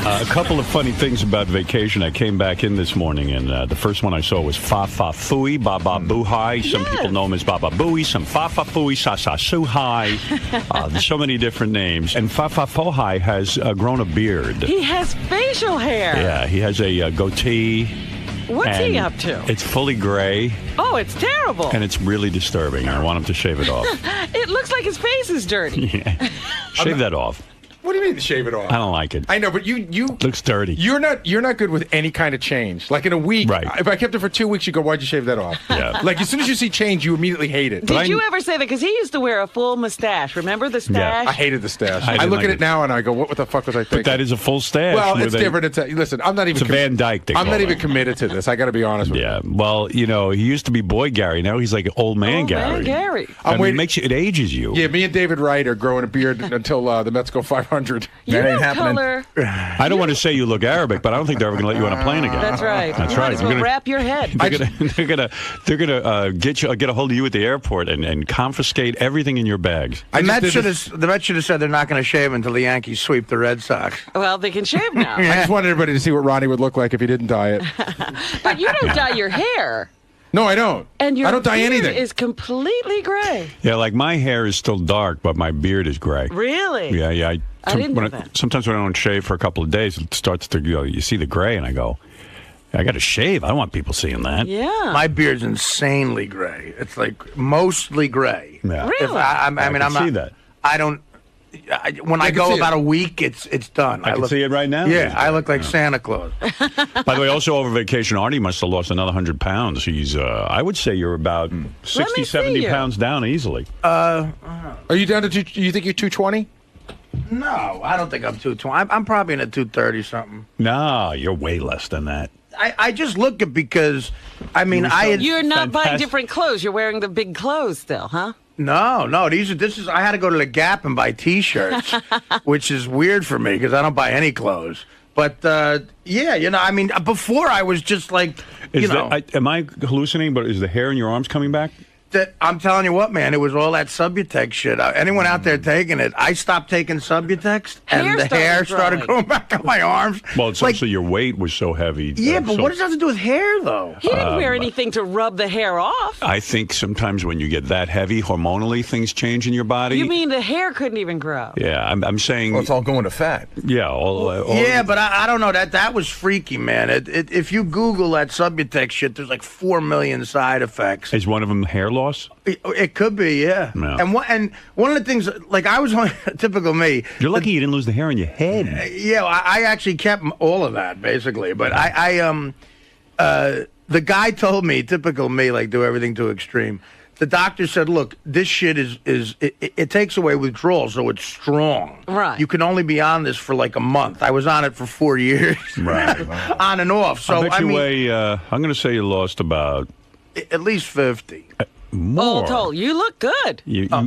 A couple of funny things about vacation. I came back in this morning, and the first one I saw was Fa Fa Fooey, Ba Ba Boo Hi. Some people know him as Ba Ba Booey, some Fa Fa Fooey, Sa Sa Su Hi. There's so many different names. And Fa Fa Fo Hi has grown a beard. He has facial hair. Yeah, he has a goatee. What's he up to? It's fully gray. Oh, it's terrible. And it's really disturbing. I want him to shave it off. It looks like his face is dirty. Yeah. Shave that off. What do you mean shave it off? I don't like it. I know, but you looks dirty. You're not good with any kind of change. Like in a week, right. If I kept it for 2 weeks, you go, "Why'd you shave that off?" Yeah. Like as soon as you see change, you immediately hate it. Did you ever say that? Because he used to wear a full mustache. Remember the stash? Yeah, I hated the stash. I I look like at it it now and I go, "What the fuck was I thinking?" But that is a full stash. Well, it's different. Listen, I'm not even. It's a Van Dyke thing. I'm not even committed to this. I got to be honest with you. Yeah. Well, you know, he used to be Boy Gary. Now he's like old man Gary. Man Gary. I mean, it ages you. Yeah, me and David Wright are growing a beard until the Mets go 500. That ain't happening. Color. I don't want to say you look Arabic, but I don't think they're ever going to let you on a plane again. That's right. That's you right. Might as well wrap your head. They're gonna get a hold of you at the airport and confiscate everything in your bags. The Mets should have said they're not going to shave until the Yankees sweep the Red Sox. Well, they can shave now. I just wanted everybody to see what Ronnie would look like if he didn't dye it. But you don't dye your hair. No, I don't. And your I don't dye beard anything. is completely gray. Yeah, like my hair is still dark, but my beard is gray. Really? Yeah. I didn't know that. Sometimes when I don't shave for a couple of days, it starts to you see the gray, and I go, I got to shave. I don't want people seeing that. Yeah. My beard's insanely gray. It's like mostly gray. Yeah. Really? I can see that. I don't. When I go about a week, it's done. I can see it right now. Yeah, I look like Santa Claus. By the way, also over vacation, Artie must have lost another 100 pounds. He's, I would say you're about 60, 70 pounds down easily. Are you down to you think you're 220? No, I don't think I'm 220. I'm probably in a 230 something. No, you're way less than that. I just look at because, I mean, You're not buying different clothes. You're wearing the big clothes still, huh? No. I had to go to the Gap and buy T-shirts, which is weird for me because I don't buy any clothes. But yeah, I mean, before I was just like, am I hallucinating? But is the hair in your arms coming back? I'm telling you what, man, it was all that Subutex shit. Anyone out there taking it? I stopped taking Subutex, and the hair started growing back on my arms. Well, it's also your weight was so heavy. Yeah, but what does that have to do with hair, though? He didn't wear anything to rub the hair off. I think sometimes when you get that heavy, hormonally, things change in your body. You mean the hair couldn't even grow? Yeah, I'm saying... Well, it's all going to fat. Yeah. Yeah, but I don't know. That was freaky, man. If you Google that Subutex shit, there's like 4 million side effects. Is one of them hair loss? It could be, yeah. And one of the things, like I was on typical me. You're lucky you didn't lose the hair on your head. Yeah, I actually kept all of that basically, but the guy told me, typical me, like do everything to extreme. The doctor said, look, this shit it takes away withdrawal, so it's strong. Right. You can only be on this for like a month. I was on it for 4 years. Right. On and off. So I bet you weigh, I'm going to say you lost about... At least 50. More. All told, you look good. What?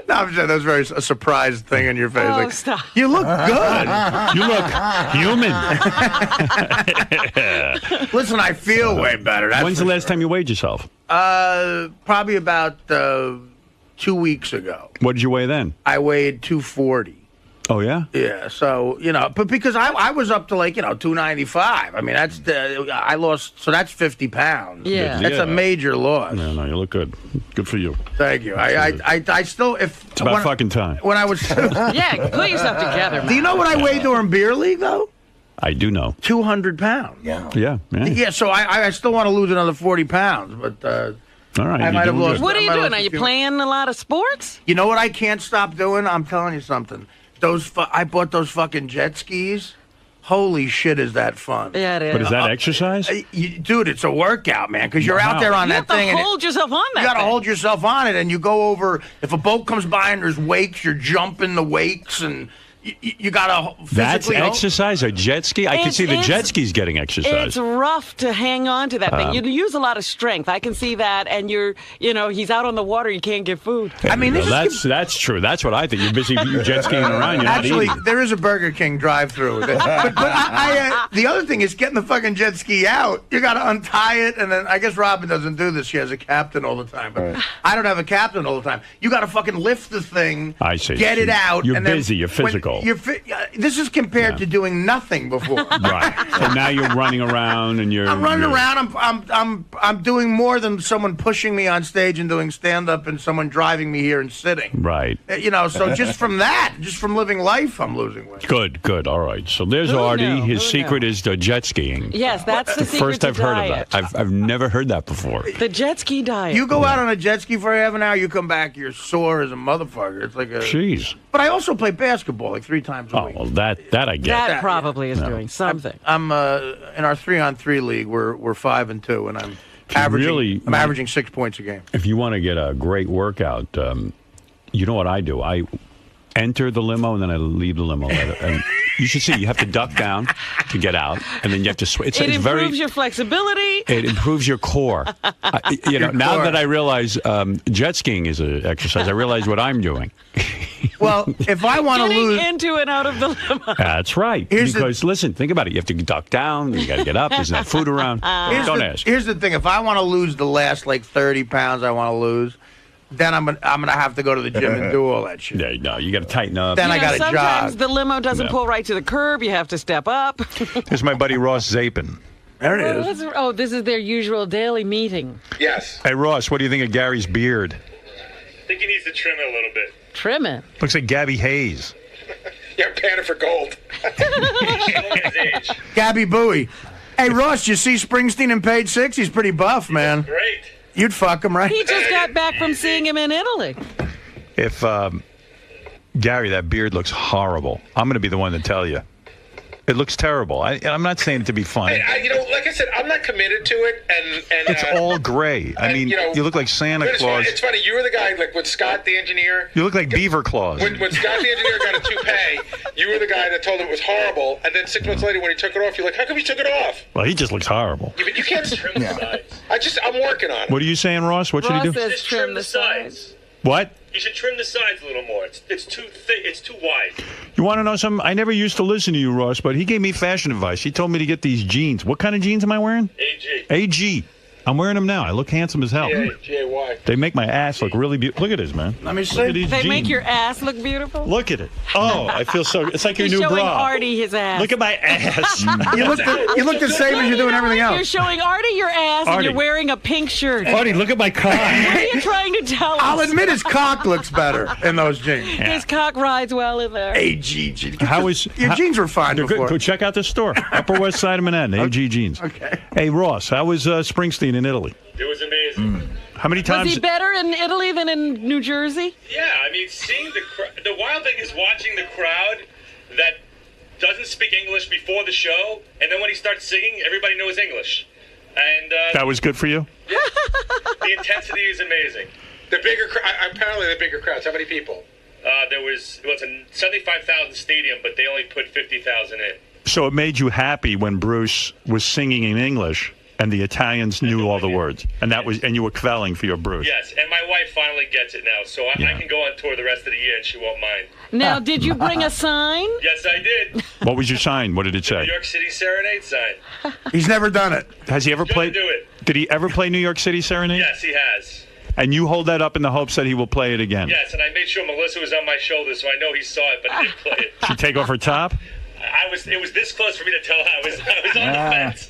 No, I'm saying that was very a surprised thing in your face. Oh, like, stop. You look good. You look human. Listen, I feel way better. When's the last time you weighed yourself? Probably about 2 weeks ago. What did you weigh then? I weighed 240. Oh, yeah? Yeah, so, but because I was up to 295. I mean, I lost, so that's 50 pounds. Yeah. That's a major loss. No, you look good. Good for you. Thank you. I still, it's about fucking time. When I was... Yeah, put yourself together, man. Do you know what I weighed during beer league, though? I do know. 200 pounds. Yeah. Yeah, so I still want to lose another 40 pounds, but... all right. I might have lost. What are you doing? Are you playing a lot of sports? You know what I can't stop doing? I'm telling you something. I bought those fucking jet skis. Holy shit, is that fun? Yeah, it is. But is that exercise? Dude, it's a workout, man, because you're out there on that thing. You have to hold yourself on that. You got to hold yourself on it, and you go over. If a boat comes by and there's wakes, you're jumping the wakes, and you got to physically... That's exercise, a jet ski? I can see the jet skis getting exercise. It's rough to hang on to that thing. You use a lot of strength. I can see that, and he's out on the water, you can't get food. I mean, that's true. That's what I think. You're busy jet skiing around. You're actually, not eating. there is a Burger King drive-through. but the other thing is getting the fucking jet ski out. You got to untie it, and then I guess Robin doesn't do this. She has a captain all the time, but I don't have a captain all the time. You got to fucking lift the thing. I see. Get it out. You're and then busy. You're physical. this is compared to doing nothing before. Right. So now you're running around and I'm running around. I'm doing more than someone pushing me on stage and doing stand-up and someone driving me here and sitting. Right. So just from living life, I'm losing weight. Good. All right. So there's Artie. His secret is the jet skiing. Yes, that's the secret First to I've heard diet. of that. I've never heard that before. The jet ski diet. You go out on a jet ski for half an hour, you come back, you're sore as a motherfucker. It's like a... Jeez. But I also play basketball like 3 times a week. Oh, well, that I get. That probably is doing something. I'm in our 3-on-3 league. We're 5-2, and I'm averaging 6 points a game. If you want to get a great workout, you know what I do? I enter the limo and then I leave the limo. And you should see. You have to duck down to get out, and then you have to switch. It improves your flexibility. It improves your core. Now that I realize jet skiing is an exercise, I realize what I'm doing. Well, if I want to lose into and out of the limo. That's right. Listen, think about it. You have to duck down. You got to get up. There's no food around. Don't ask. Here's the thing. If I want to lose the last 30 pounds I want to lose, then I'm gonna have to go to the gym and do all that shit. Yeah, no, you got to tighten up. Then I got to jog. Sometimes the limo doesn't pull right to the curb. You have to step up. Here's my buddy Ross Zapin. There it is. This is their usual daily meeting. Yes. Hey, Ross, what do you think of Gary's beard? I think he needs to trim it a little bit. Trim it. Looks like Gabby Hayes. Yeah, I'm panning for gold. His age. Gabby Booey. Hey, Ross, you see Springsteen in Page 6? He's pretty buff, man. Great. You'd fuck him, right? He just got back from seeing him in Italy. If, Gary, that beard looks horrible. I'm going to be the one to tell you. It looks terrible. I'm not saying it to be funny. Like I said, I'm not committed to it, and It's all gray. I mean, you look like Santa Claus. It's funny. You were the guy, like when Scott the engineer. You look like Beaver Claus. When Scott the engineer got a toupee, you were the guy that told him it was horrible, and then 6 months later when he took it off, you're like, how come he took it off? Well, he just looks horrible. Yeah, but you can't trim the sides. I'm working on it. What are you saying, Ross? What should he do? Ross says Just trim the sides. What? You should trim the sides a little more. It's too thick. It's too wide. You want to know something? I never used to listen to you, Ross, but he gave me fashion advice. He told me to get these jeans. What kind of jeans am I wearing? AG. AG. I'm wearing them now. I look handsome as hell. G-A-Y. They make my ass look really beautiful. Look at this, man. Let me see. Look at these They jeans. make your ass look beautiful. Look at it. Oh, I feel so. It's like your He's new showing bra. Artie his ass. Look at my ass. You look the same as you're doing everything You're else. showing Artie your ass, and Artie. you're wearing a pink shirt. Artie, look at my cock. What are you trying to tell us? I'll admit his cock looks better in those jeans. His cock rides well in there. AG. Your jeans were fine They're good. before. Go check out the store. Upper West Side of Manhattan. AG jeans. Okay. Hey, Ross, how was Springsteen in Italy? It was amazing. How many Was times? he better in Italy than in New Jersey? Yeah, I mean, seeing the wild thing is watching the crowd that doesn't speak English before the show, and then when he starts singing, everybody knows English. And That was good for you? the intensity is amazing. Apparently the bigger crowds. How many people? It's a 75,000 stadium, but they only put 50,000 in. So it made you happy when Bruce was singing in English and the Italians knew all the words, and you were quelling for your Bruce. Yes, and my wife finally gets it now, so I can go on tour the rest of the year and she won't mind. Now, did you bring a sign? Yes, I did. What was your sign? What did it say? New York City Serenade sign. He's never done it. Has he ever Gonna played? do it. Did he ever play New York City Serenade? Yes, he has. And you hold that up in the hopes that he will play it again? Yes, and I made sure Melissa was on my shoulder, so I know he saw it, but I didn't play it. She take off her top? It was this close for me to tell her I was on the fence.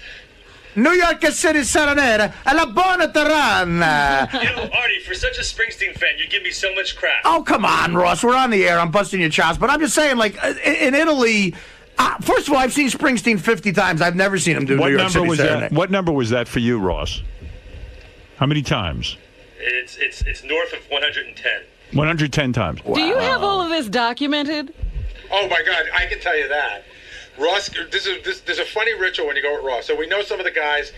New York City Serenade, alla buona terrana. Artie, for such a Springsteen fan, you give me so much crap. Oh, come on, Ross. We're on the air. I'm busting your chops. But I'm just saying, in Italy, first of all, I've seen Springsteen 50 times. I've never seen him do New York City Serenade. What number was that for you, Ross? How many times? It's north of 110. 110 times. Do you have all of this documented? Oh my God, I can tell you that. Ross, there's a funny ritual when you go with Ross. So we know some of the guys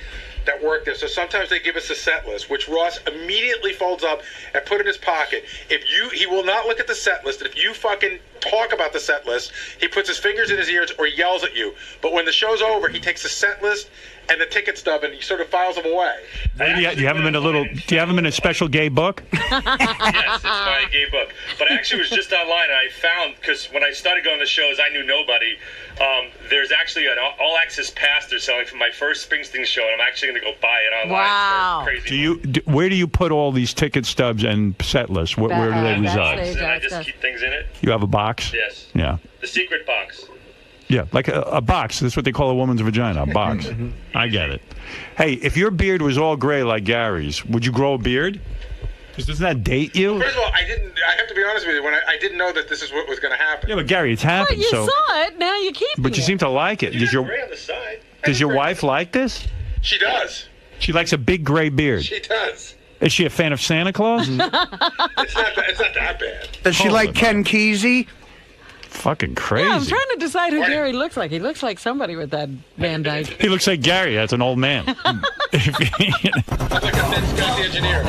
that work there. So sometimes they give us a set list, which Ross immediately folds up and put in his pocket. He will not look at the set list. And if you fucking talk about the set list, he puts his fingers in his ears or yells at you. But when the show's over, he takes the set list and the ticket stub and he sort of files them away. Do you have him in a special gay book? Yes, it's my gay book. But I actually was just online and I found, because when I started going to shows, I knew nobody. There's actually an all-access pass they're selling for my first Springsteen show, and I'm actually going to go buy it online. Wow. For crazy. Where do you put all these ticket stubs and set lists? Where do they reside? And I just keep things in it. You have a box? Yes. Yeah. The secret box. Yeah, like a box. That's what they call a woman's vagina, a box. I get it. Hey, if your beard was all gray like Gary's, would you grow a beard? Because doesn't that date you? First of all, I have to be honest with you. When I didn't know that this is what was going to happen. Yeah, but Gary, it's happened. Well, you saw it. Now you keep it. But you seem to like it. Does your Gray on the side. wife like this? She does. She likes a big gray beard. She does. Is she a fan of Santa Claus? It's not that bad. Does she like Ken Kesey? Fucking crazy. Yeah, I'm trying to decide who Gary looks like. He looks like somebody with that Van Dyke. He looks like Gary. That's an old man. Sounds like a Ned Scott the engineer.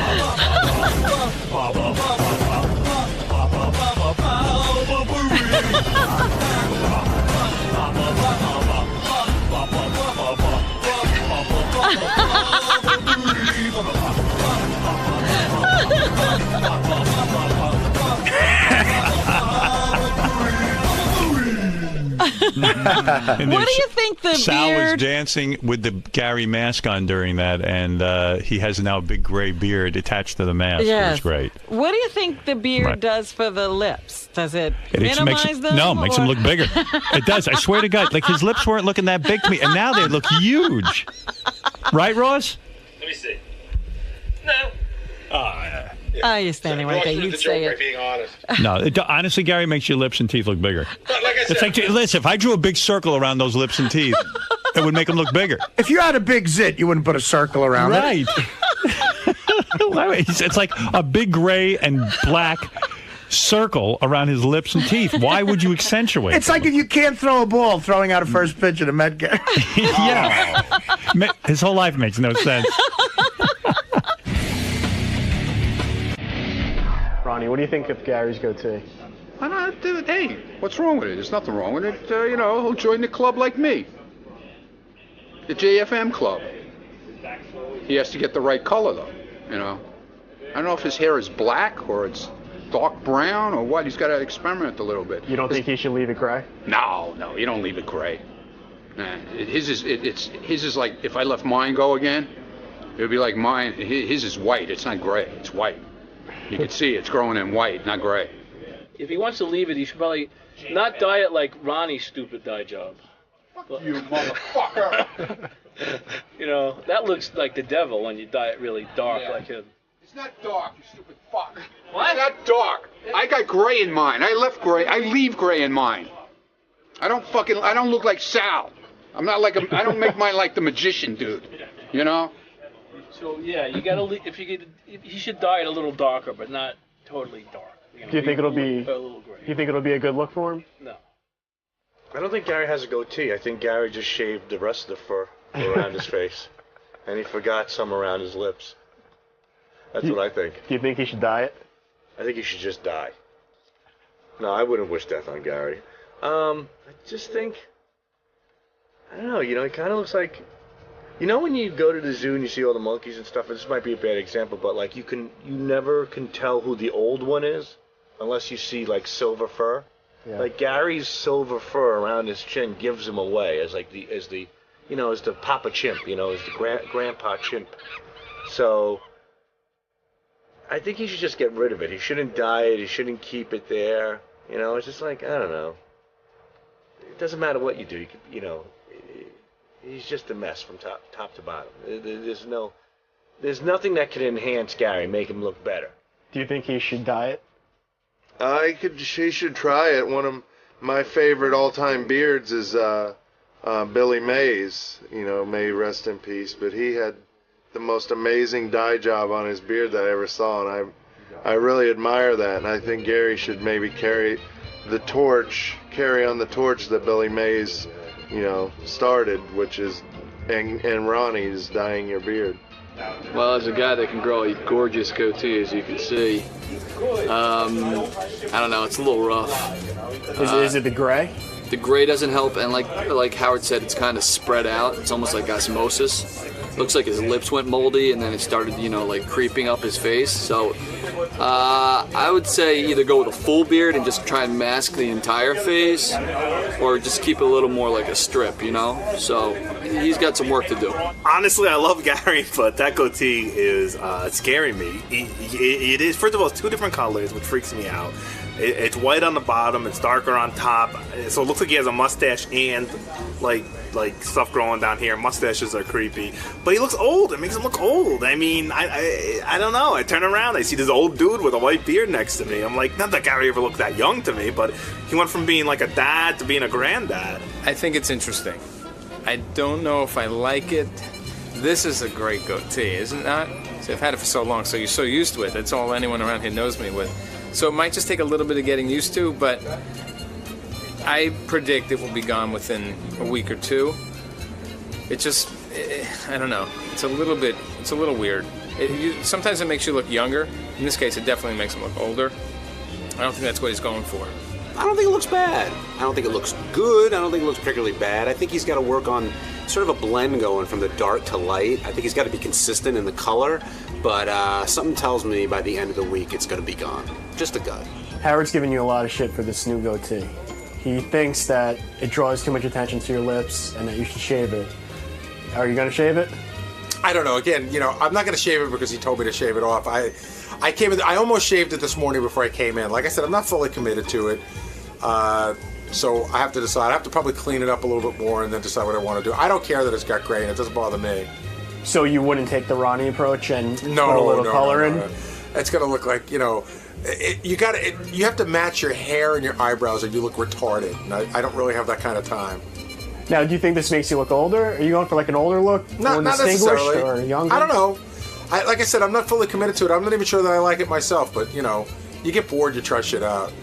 What do you think the Sal beard... was dancing with the Gary mask on during that, and he has now a big gray beard attached to the mask. Yes. It was great. What do you think the beard does for the lips? Does it minimize them? No, makes them look bigger. It does. I swear to God. Like, his lips weren't looking that big to me, and now they look huge. Right, Ross? Let me see. No. Oh, you're standing right there. You'd say by it. being honest. No, honestly, Gary, makes your lips and teeth look bigger. But like I said, It's like, listen, if I drew a big circle around those lips and teeth, it would make them look bigger. If you had a big zit, you wouldn't put a circle around it. Right. It's like a big gray and black circle around his lips and teeth. Why would you accentuate It's like if you can't throw a ball, throwing out a first pitch at a Met game. Yeah. His whole life makes no sense. Ronnie, what do you think of Gary's goatee? Hey, what's wrong with it? There's nothing wrong with it. He'll join the club like me. The JFM club. He has to get the right color, though, I don't know if his hair is black or it's dark brown or what. He's got to experiment a little bit. You don't think he should leave it gray? No, you don't leave it gray. Nah, his is like, if I let mine go again, it would be like mine. His is white. It's not gray. It's white. You can see it's growing in white, not gray. If he wants to leave it, he should probably not dye it like Ronnie's stupid dye job. Fuck you, motherfucker! That looks like the devil when you dye it really dark like him. It's not dark, you stupid fuck. What? It's not dark. I got gray in mine. I left gray. I leave gray in mine. I don't look like Sal. I'm not like I don't make mine like the magician dude. So yeah, you gotta he should dye it a little darker, but not totally dark. Do you think it'll be? A little gray. Do you think it'll be a good look for him? No. I don't think Gary has a goatee. I think Gary just shaved the rest of the fur around his face, and he forgot some around his lips. That's what I think. Do you think he should dye it? I think he should just die. No, I wouldn't wish death on Gary. I just think, I don't know. It kind of looks like. When you go to the zoo and you see all the monkeys and stuff, this might be a bad example, but like you never can tell who the old one is unless you see like silver fur. Yeah. Like Gary's silver fur around his chin gives him away as the Papa Chimp, as the Grandpa Chimp. So I think he should just get rid of it. He shouldn't dye it. He shouldn't keep it there. It's just like, I don't know. It doesn't matter what you do. You could, he's just a mess from top to bottom. There's nothing that could enhance Gary, make him look better. Do you think he should dye it? He should try it. One of my favorite all-time beards is Billy Mays. May rest in peace. But he had the most amazing dye job on his beard that I ever saw, and I really admire that. And I think Gary should maybe carry on the torch that Billy Mays started, which is, and Ronnie is dyeing your beard. Well, as a guy that can grow a gorgeous goatee, as you can see, I don't know, it's a little rough. Is it the gray? The gray doesn't help, and like Howard said, it's kind of spread out. It's almost like osmosis. Looks like his lips went moldy, and then it started, creeping up his face. So I would say either go with a full beard and just try and mask the entire face, or just keep it a little more like a strip, So he's got some work to do. Honestly, I love Gary, but that goatee is scaring me. It is, first of all, it's two different colors, which freaks me out. It's white on the bottom. It's darker on top. So it looks like he has a mustache and like stuff growing down here. Mustaches are creepy, but he looks old. It makes him look old. I mean, I don't know. I turn around, I see this old dude with a white beard next to me. I'm like, not that Gary ever looked that young to me, but he went from being like a dad to being a granddad. I think it's interesting. I don't know if I like it. This is a great goatee, isn't it not? So I've had it for so long, so you're so used to it. That's all anyone around here knows me with. So it might just take a little bit of getting used to, but I predict it will be gone within a week or two. It just, I don't know. It's a little weird. Sometimes it makes you look younger. In this case, it definitely makes him look older. I don't think that's what he's going for. I don't think it looks bad. I don't think it looks good. I don't think it looks particularly bad. I think he's got to work on sort of a blend going from the dark to light. I think he's got to be consistent in the color, but something tells me by the end of the week it's going to be gone. Just a gut. Howard's giving you a lot of shit for this new goatee. He thinks that it draws too much attention to your lips and that you should shave it. Are you going to shave it? I don't know. Again, I'm not going to shave it because he told me to shave it off. I came in. I almost shaved it this morning before I came in. Like I said, I'm not fully committed to it. So I have to decide. I have to probably clean it up a little bit more and then decide what I want to do. I don't care that it's got gray and it doesn't bother me. So you wouldn't take the Ronnie approach and put a No. little color in? It's going to look like, you have to match your hair and your eyebrows or you look retarded. And I don't really have that kind of time. Now, do you think this makes you look older? Are you going for like an older look? Not distinguished necessarily. or younger? I don't know. Like I said, I'm not fully committed to it. I'm not even sure that I like it myself. But, you get bored, you try shit out.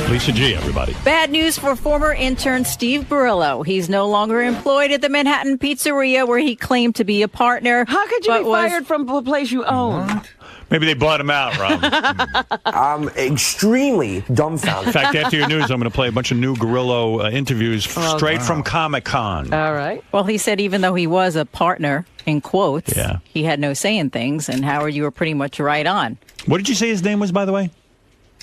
Lisa G, everybody. Bad news for former intern Steve Barillo. He's no longer employed at the Manhattan Pizzeria where he claimed to be a partner. How could you be fired from the place you own? Maybe they bought him out, Rob. I'm extremely dumbfounded. In fact, after your news, I'm going to play a bunch of new Grillo interviews straight from Comic-Con. All right. Well, he said even though he was a partner, in quotes, he had no say in things. And Howard, you were pretty much right on. What did you say his name was, by the way?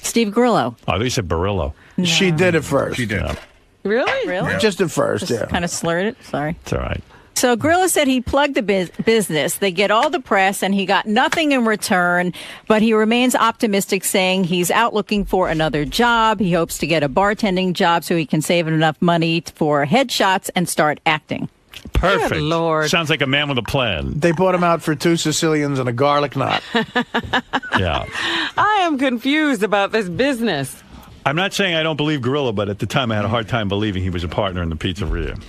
Steve Grillo. Oh, they said Barillo. No. She did it first. She did. Really? Really? Just at first, yeah. Kind of slurred it. Sorry. It's all right. So Grillo said he plugged the business. They get all the press, and he got nothing in return. But he remains optimistic, saying he's out looking for another job. He hopes to get a bartending job so he can save enough money for headshots and start acting. Perfect. Good Lord. Sounds like a man with a plan. They bought him out for 2 Sicilians and a garlic knot. Yeah. I am confused about this business. I'm not saying I don't believe Grillo, but at the time I had a hard time believing he was a partner in the pizzeria.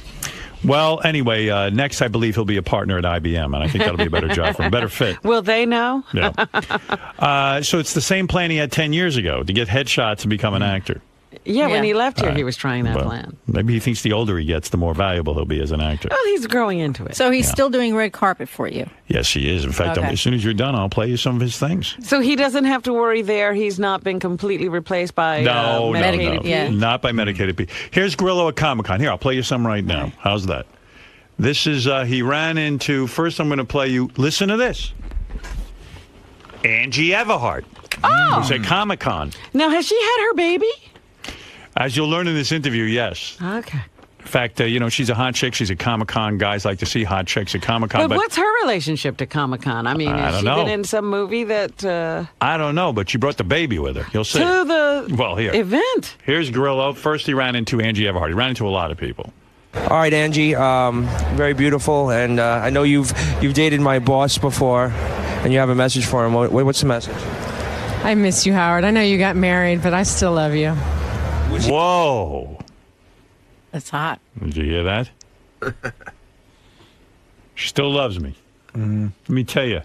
Well, anyway, next I believe he'll be a partner at IBM, and I think that'll be a better job for him, better fit. Will they know? Yeah. So it's the same plan he had 10 years ago, to get headshots and become an actor. Yeah, when he left here, he was trying that plan. Maybe he thinks the older he gets, the more valuable he'll be as an actor. Well, he's growing into it. So he's still doing red carpet for you. Yes, he is. In fact, Okay. as soon as you're done, I'll play you some of his things. So he doesn't have to worry there. He's not been completely replaced by medicated pee? Not by medicated pee. Here's Grillo at Comic-Con. Here, I'll play you some right now. How's that? This is, he ran into, first I'm going to play you, listen to this. Angie Everhart. Oh. Who's at Comic-Con. Now, has she had her baby? As you'll learn in this interview, yes. Okay. In fact, she's a hot chick. She's at Comic-Con. Guys like to see hot chicks at Comic-Con. But what's her relationship to Comic-Con? I mean, I has don't she know. been in some movie that... I don't know, but she brought the baby with her. You'll see. To the here. event. Here's Grillo. First, he ran into Angie Everhart. He ran into a lot of people. All right, Angie. Very beautiful, and I know you've dated my boss before, and you have a message for him. What's the message? I miss you, Howard. I know you got married, but I still love you. Whoa. It's hot. Did you hear that? She still loves me. Let me tell you,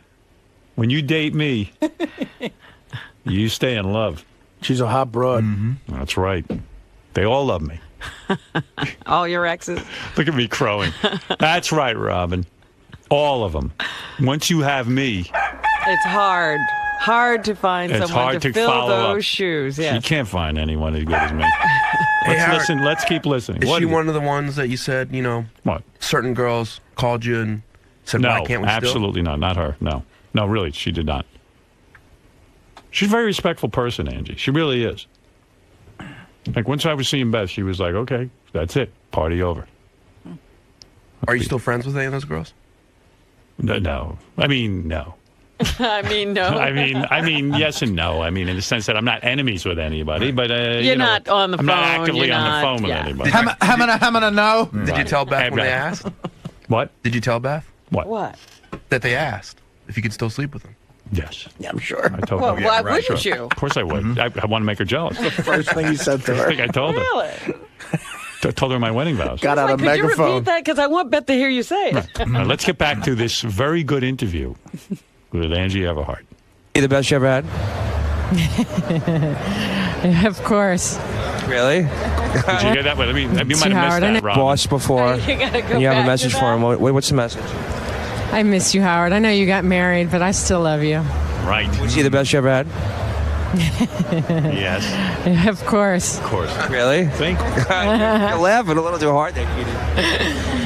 when you date me, you stay in love. She's a hot broad. That's right. They all love me. All your exes. Look at me crowing. That's right, Robin. All of them. Once you have me, It's hard to find it's someone hard to to fill follow those up. shoes. You Yes. can't find anyone as good as me. Let's Howard, listen. Let's keep listening. Is What she do you- one of the ones that you said, What? certain girls called you and said, No, why can't we still? absolutely not. Not her. No. No, really, she did not. She's a very respectful person, Angie. She really is. Like, once I was seeing Beth, she was like, okay, that's it. Party over. Are you still friends with any of those girls? No. I mean, no. I mean, no. I mean, yes and no. I mean, in the sense that I'm not enemies with anybody, but You're not on the I'm phone. not actively You're on not- the phone with yeah. anybody. Hamana, no. Did you tell Beth when they asked? What? Did you tell Beth? What? What? That they asked if you could still sleep with them. Yes. Yeah, I'm sure. I told Well, her. why wouldn't Sure. you? Of course I would. I want to make her jealous. The first thing you said to I her. think I told her. Really? I told her my wedding vows. Got out a Could you repeat megaphone. that? Because I want Beth to hear you say it. All right, let's get back to this very good interview with Angie Everhart. You the best you ever had? Of course. Really? Did you hear that? Well, you might have missed Howard, I that, know- Robin. Boss before. You gotta go and you have a back message to for him. that? What's the message? I miss you, Howard. I know you got married, but I still love you. Right. Was he the best you ever had? Yes. Of course. Of course. Really? Think? You're laughing a little too hard there,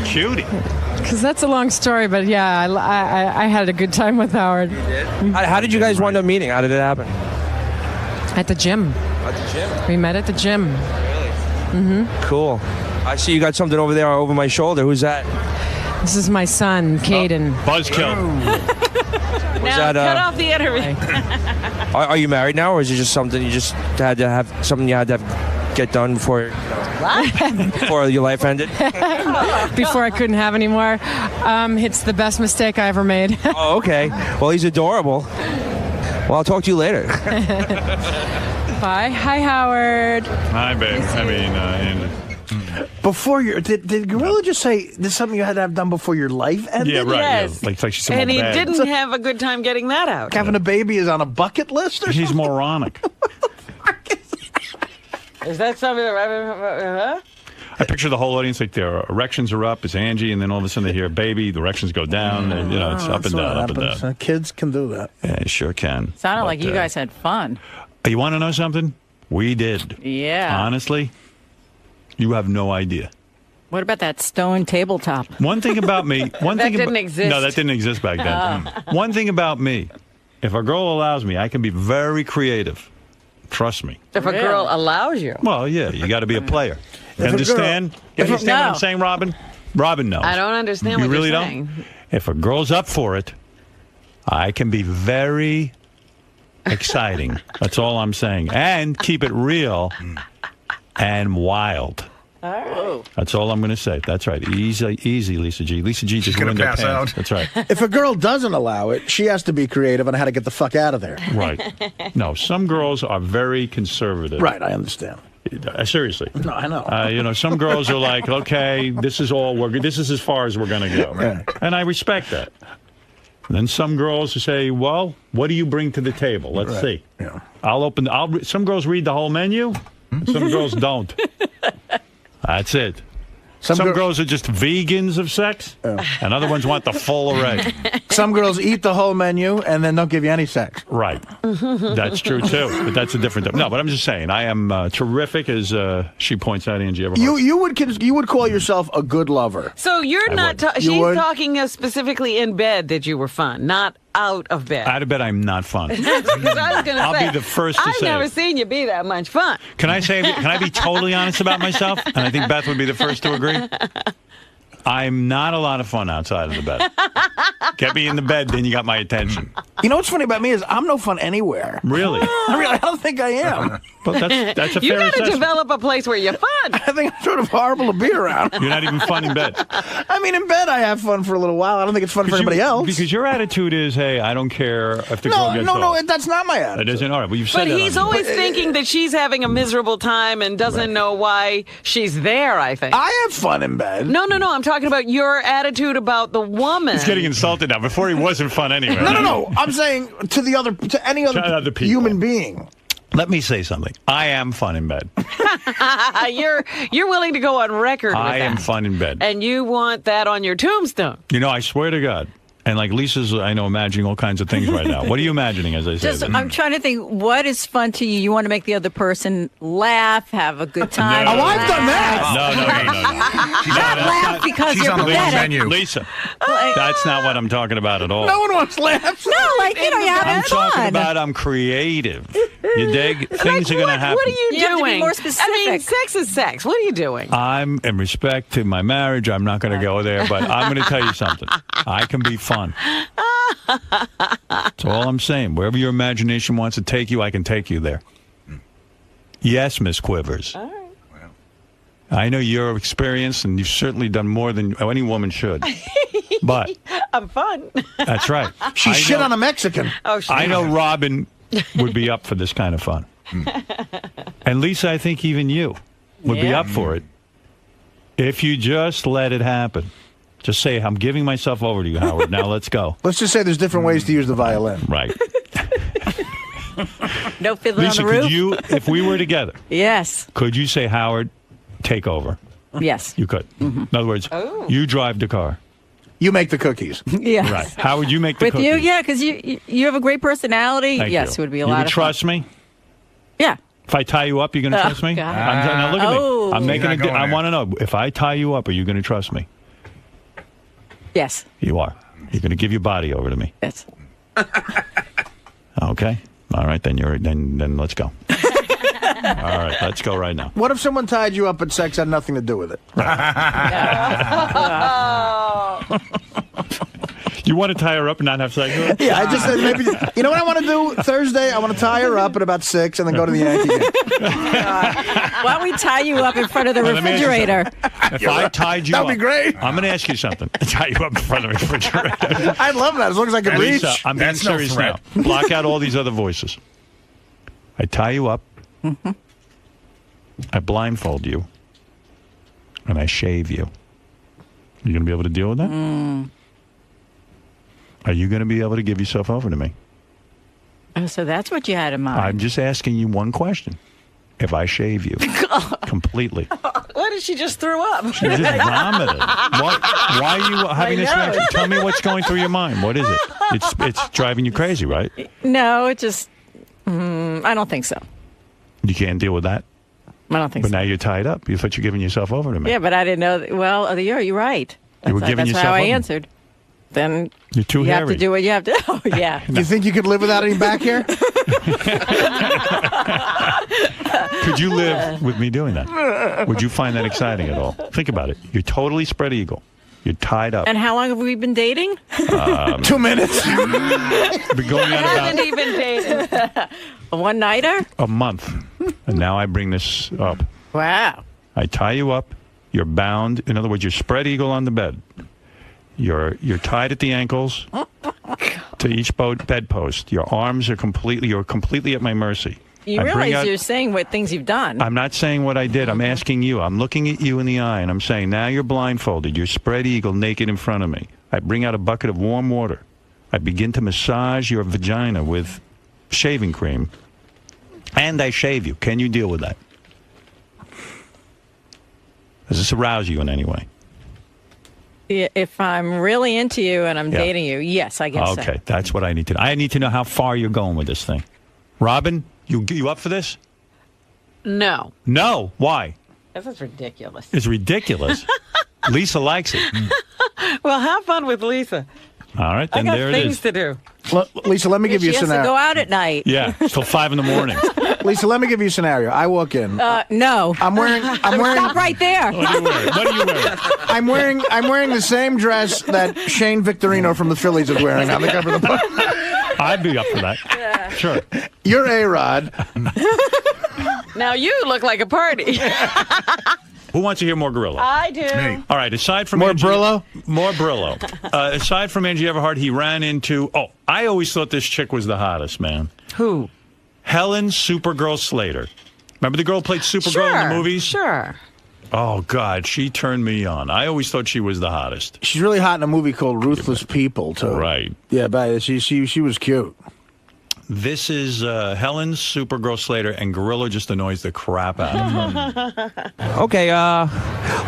Cutie. Because that's a long story, but yeah, I had a good time with Howard. How did you guys wind up meeting? How did it happen? At the gym. At the gym? We met at the gym. Cool. I see you got something over there over my shoulder. Who's that? This is my son, Caden. Buzzkill. Now, that, cut off the interview. Are you married now, or is it just something you just had to have get done before before your life ended? Before I couldn't have any more. It's the best mistake I ever made. Oh, okay. Well, he's adorable. Well, I'll talk to you later. Bye. Hi, Howard. Hi, babe. I mean, Angie. Before your did Gorilla just say this is something you had to have done before your life ended? Yeah, right. Yes. Yeah. Like she's some And old he bag. didn't have a good time getting that out. Having a baby is on a bucket list or He's something? moronic. Is that something that... I picture the whole audience like their erections are up. It's Angie, and then all of a sudden they hear baby. The erections go down, and it's up and That's what down, up and happens. down. Kids can do that. Yeah, sure can. Sounded But, like you guys had fun. You want to know something? We did. Yeah. Honestly, you have no idea. What about that stone tabletop? One thing about me. One That thing didn't about, exist. No, that didn't exist back then. One thing about me, if a girl allows me, I can be very creative. Trust me. If a girl allows you. Well, yeah, you got to be a player. You If a understand? girl- You if a- understand what No. I'm saying, Robin? Robin knows. I don't understand You what really you're don't? saying. If a girl's up for it, I can be very exciting. That's all I'm saying. And keep it real and wild. All right. That's all I'm going to say. That's right. Easy, Lisa G. Lisa G just gonna ruined her pass pants. out. That's right. If a girl doesn't allow it, she has to be creative on how to get the fuck out of there. Right. No, some girls are very conservative. Right, I understand. Seriously. No, I know. Some girls are like, okay, this is as far as we're going to go. Right. And I respect that. And then some girls say, well, what do you bring to the table? Let's Right. see. Yeah. Some girls read the whole menu, and some girls don't. That's it. Some girls are just vegans of sex, and other ones want the full array. Some girls eat the whole menu and then don't give you any sex. Right. That's true, too. But that's a different... No, but I'm just saying, I am terrific, as she points out, Angie Everhart. You would call yourself a good lover. So you're I not... would. You she's would? talking specifically in bed that you were fun, not out of bed. Out of bed, I'm not fun. Because I was going to I'll say... be the first to I've say never it. seen you be that much fun. Can I be totally honest about myself? And I think Beth would be the first to agree. I'm not a lot of fun outside of the bed. Get me in the bed, then you got my attention. You know what's funny about me is I'm no fun anywhere. Really? I don't think I am. But that's a You fair got to assessment. develop a place where you're fun. I think I'm sort of horrible to be around. You're not even fun in bed. I mean, in bed I have fun for a little while. I don't think it's fun for anybody else. Because your attitude is, hey, I don't care if the girl gets No, old. that's not my attitude. It isn't? All right, well, you've said But that he's on always thinking that she's having a miserable time and doesn't know why she's there, I think. I have fun in bed. No. I'm talking about your attitude about the woman. He's getting insulted now. Before he wasn't fun anyway. No. I'm saying to any other human being. Let me say something. I am fun in bed. You're willing to go on record with I am that. fun in bed. And you want that on your tombstone. You know, I swear to God. And like Lisa's, I know, imagining all kinds of things right now. What are you imagining as I say Just, that? I'm trying to think, what is fun to you? You want to make the other person laugh, have a good time. No. Oh, I've done that. No. Not laugh because you're pathetic. Lisa, that's not what I'm talking about at all. No one wants laughs. No, like, you're having I'm fun. talking about I'm creative. You dig? Things are going to happen. What are you doing? have to be more specific. I mean, sex is sex. What are you doing? I'm, in respect to my marriage, I'm not going to go there, but I'm going to tell you something. I can be fun. That's all I'm saying. Wherever your imagination wants to take you, I can take you there. Yes, Miss Quivers. All right. I know you're experienced, and you've certainly done more than any woman should. But I'm fun. that's right. She shit on a Mexican. Oh, shit. I know Robin would be up for this kind of fun. And Lisa, I think even you would be up for it if you just let it happen. Just say, I'm giving myself over to you, Howard. Now let's go. Let's just say there's different ways to use the violin. Right. No fiddler Lisa, on the roof? could you, if we were together, Yes. could you say, Howard, take over? Yes. You could. In other words, you drive the car. You make the cookies. Yes. Right. Howard, you make the With cookies. you, yeah, because you have a great personality. Thank Yes, you. it would be a You lot would of trust me? Yeah. If I tie you up, you're going to trust me? God. Now look at Oh. me. I'm making You're a not di- going I there. want to know, if I tie you up, are you going to trust me? Yes. You are. You're going to give your body over to me. Yes. Okay. All right, then let's go. All right, let's go right now. What if someone tied you up but sex had nothing to do with it? You want to tie her up and not have sex with her? Yeah, I just said maybe. You know what I want to do Thursday? I want to tie her up at about 6 and then go to the Yankee game. Why don't we tie you up in front of the Well, let me ask you refrigerator? If I tied you up, That'd be great. I'm going to ask you something. Tie you up in front of the refrigerator. I'd love that as long as I could reach. Lisa, I'm being That's no serious threat. now. Block out all these other voices. I tie you up. I blindfold you. And I shave you. You going to be able to deal with that? Are you going to be able to give yourself over to me? Oh, so that's what you had in mind. I'm just asking you one question. If I shave you completely, What did she just throw up? you just vomited. Why are you having this know. reaction? Tell me what's going through your mind. What is it? It's driving you crazy, right? No, it just. I don't think so. You can't deal with that. I don't think But so. now you're tied up. You thought you're giving yourself over to me. Yeah, but I didn't know. Well, you're right. You were That's- giving that's yourself how I over. answered. Then You're too you have hairy. to do what you have to. Oh, yeah. You think you could live without any back hair? Could you live with me doing that? Would you find that exciting at all? Think about it. You're totally spread eagle. You're tied up. And how long have we been dating? 2 minutes. Been going on Hasn't about even dated. A one-nighter? a month. And now I bring this up. Wow. I tie you up. You're bound. In other words, you're spread eagle on the bed. You're tied at the ankles to each bedpost. Your arms are you're completely at my mercy. You I bring realize out- you're saying what things you've done. I'm not saying what I did. I'm asking you. I'm looking at you in the eye, and I'm saying, now you're blindfolded. You're spread eagle, naked in front of me. I bring out a bucket of warm water. I begin to massage your vagina with shaving cream, and I shave you. Can you deal with that? Does this arouse you in any way? If I'm really into you and I'm Yeah. dating you, yes, I guess so. Okay, that's what I need to know. I need to know how far you're going with this thing. Robin, you up for this? No. No. Why? This is ridiculous. It's ridiculous. Lisa likes it. Well, have fun with Lisa. All right, I then got there it things is. to do. Lisa, let me give you a She has to scenario. go out at night. Yeah, till 5 in the morning. Lisa, let me give you a scenario. I walk in. No. I'm wearing. Stop right there. What are you wearing? What are you wearing? I'm wearing the same dress that Shane Victorino from the Phillies is wearing on the cover of the book. I'd be up for that. Yeah. Sure. You're A-Rod. Now you look like a party. Who wants to hear more Gorilla? I do. Me. All right, aside from More Angie, Brillo? More Brillo. Aside from Angie Everhart, he ran into... Oh, I always thought this chick was the hottest, man. Who? Helen Supergirl Slater. Remember the girl who played Supergirl in the movies? Sure. Oh, God, she turned me on. I always thought she was the hottest. She's really hot in a movie called Ruthless People, too. Right. Yeah, but she was cute. This is Helen Supergirl Slater, and Gorilla just annoys the crap out of her. Okay,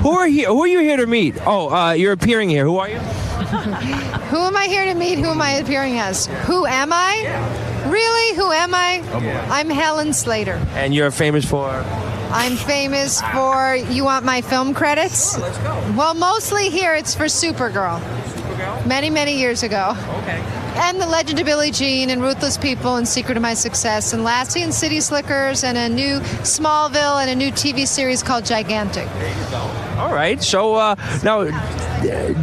who are you here to meet? Oh, you're appearing here. Who are you? Who am I here to meet? Who am I appearing as? Who am I? Really? Who am I? I'm Helen Slater. And you're famous for? I'm famous for, you want my film credits? Let's go. Well, mostly here it's for Supergirl. Supergirl? Many, many years ago. Okay. And The Legend of Billie Jean and Ruthless People and Secret of My Success and Lassie and City Slickers and a new Smallville and a new TV series called Gigantic. There you go. All right. So now,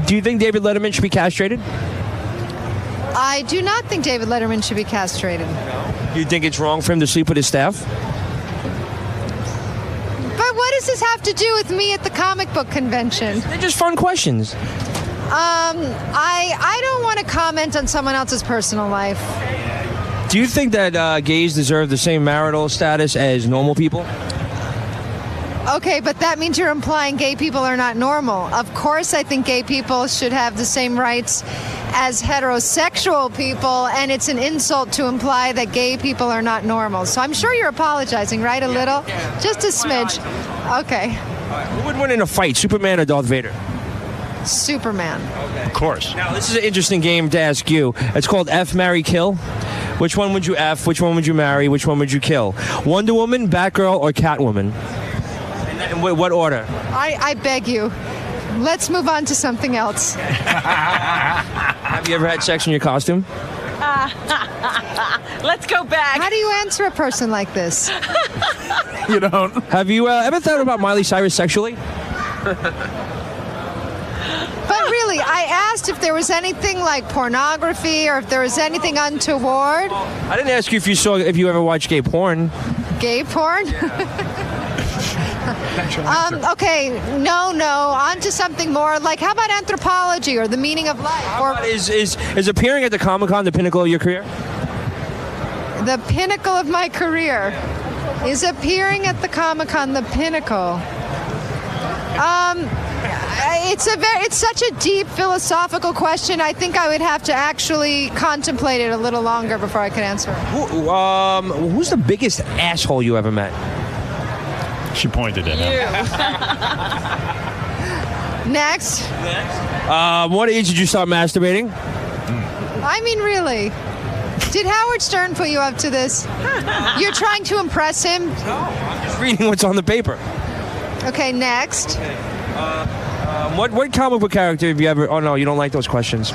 do you think David Letterman should be castrated? I do not think David Letterman should be castrated. Do you think it's wrong for him to sleep with his staff? But what does this have to do with me at the comic book convention? They're just fun questions. I don't want to comment on someone else's personal life. Do you think that gays deserve the same marital status as normal people? Okay, but that means you're implying gay people are not normal. Of course, I think gay people should have the same rights as heterosexual people, and it's an insult to imply that gay people are not normal. So I'm sure you're apologizing, right? A little? Just a smidge. Okay. Who would win in a fight, Superman or Darth Vader? Superman. Of course. Now, this is an interesting game to ask you. It's called F, Marry, Kill. Which one would you F? Which one would you marry? Which one would you kill? Wonder Woman, Batgirl, or Catwoman? In what order? I beg you. Let's move on to something else. Have you ever had sex in your costume? Let's go back. How do you answer a person like this? You don't. Have you ever thought about Miley Cyrus sexually? But really, I asked if there was anything like pornography or if there was anything untoward. I didn't ask you if you ever watched gay porn. Gay porn? Okay, no. On to something more. Like, how about anthropology or the meaning of life? Or Is appearing at the Comic-Con the pinnacle of your career? the pinnacle of my career is appearing at the Comic-Con. The pinnacle. It's such a deep philosophical question. I think I would have to actually contemplate it a little longer before I could answer. Who's the biggest asshole you ever met? She pointed at him. Next. What age did you start masturbating? I mean, really. Did Howard Stern put you up to this? You're trying to impress him? No, I'm just reading what's on the paper. Okay, next. What comic book character have you ever... Oh, no, you don't like those questions.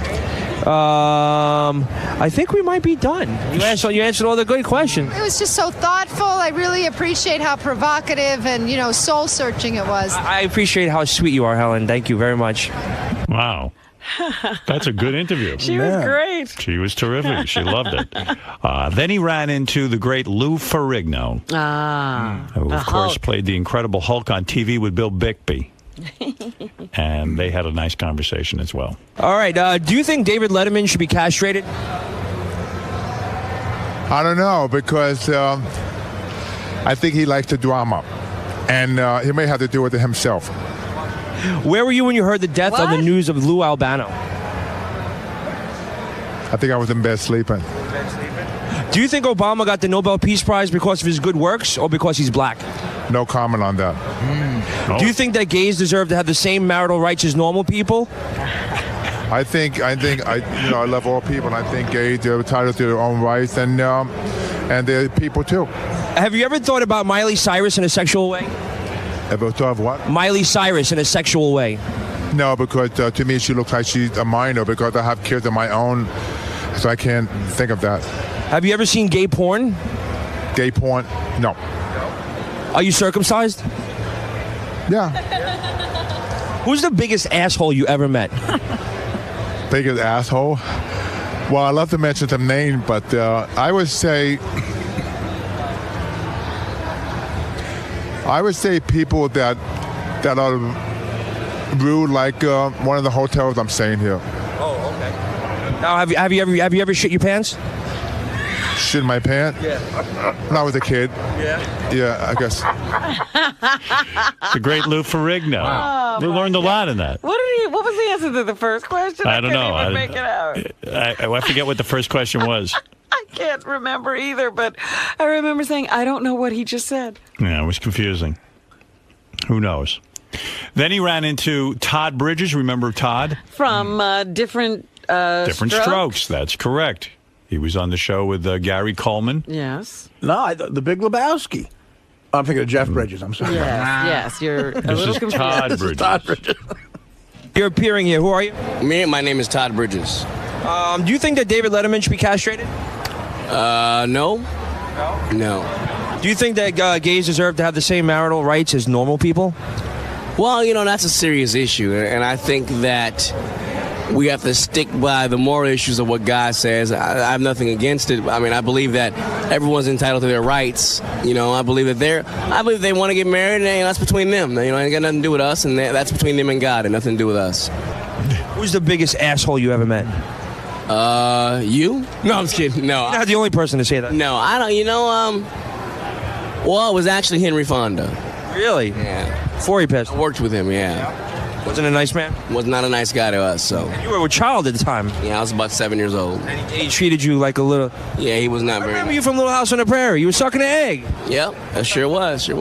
I think we might be done. You answered all the good questions. It was just so thoughtful. I really appreciate how provocative and, soul-searching it was. I appreciate how sweet you are, Helen. Thank you very much. Wow. That's a good interview. She was great. She was terrific. She loved it. Then he ran into the great Lou Ferrigno, who, of course, played the Incredible Hulk on TV with Bill Bixby. And they had a nice conversation as well. All right. Do you think David Letterman should be castrated? I don't know, because I think he likes the drama. And he may have to do with it himself. Where were you when you heard the death of the news of Lou Albano? I think I was in bed sleeping. Do you think Obama got the Nobel Peace Prize because of his good works or because he's black? No comment on that. Do you think that gays deserve to have the same marital rights as normal people? I think I love all people, and I think gays are entitled to their own rights, and they're people too. Have you ever thought about Miley Cyrus in a sexual way? Ever thought of what? Miley Cyrus in a sexual way. No, because to me she looks like she's a minor, because I have kids of my own, so I can't think of that. Have you ever seen gay porn? Gay porn? No. Are you circumcised? Yeah. Who's the biggest asshole you ever met? Biggest asshole? Well, I love to mention some names, but I would say people that are rude, like one of the hotels I'm staying here. Oh, okay. Now, have you ever shit your pants? Shit my pants? Yeah. When I was a kid. Yeah. Yeah, I guess. The great Lou Ferrigno. Wow. We learned a lot in that. What was the answer to the first question? I don't know. I couldn't even make it out. I forget what the first question was. I can't remember either, but I remember saying, I don't know what he just said. Yeah, it was confusing. Who knows? Then he ran into Todd Bridges. Remember Todd? From different Strokes. That's correct. He was on the show with Gary Coleman. Yes. No, the Big Lebowski. Oh, I'm thinking of Jeff Bridges. I'm sorry. Yes, you're a This little is confused. Todd This is Bridges. Todd Bridges. You're appearing here. Who are you? My name is Todd Bridges. Do you think that David Letterman should be castrated? No. No. Do you think that gays deserve to have the same marital rights as normal people? Well, that's a serious issue, and I think that we have to stick by the moral issues of what God says. I have nothing against it. I mean, I believe that everyone's entitled to their rights. I believe that they want to get married, and that's between them. It ain't got nothing to do with us, and that's between them and God, and nothing to do with us. Who's the biggest asshole you ever met? You? No, I'm just kidding. No. You're not the only person to say that. No, I don't. Well, it was actually Henry Fonda. Really? Yeah. Before he passed. I worked with him, yeah. Wasn't a nice man? Was not a nice guy to us, so. You were a child at the time. Yeah, I was about 7 years old. And he treated you like a little... Yeah, he was not I very remember you from Little House on the Prairie. You were sucking an egg. Yep, that sure was. At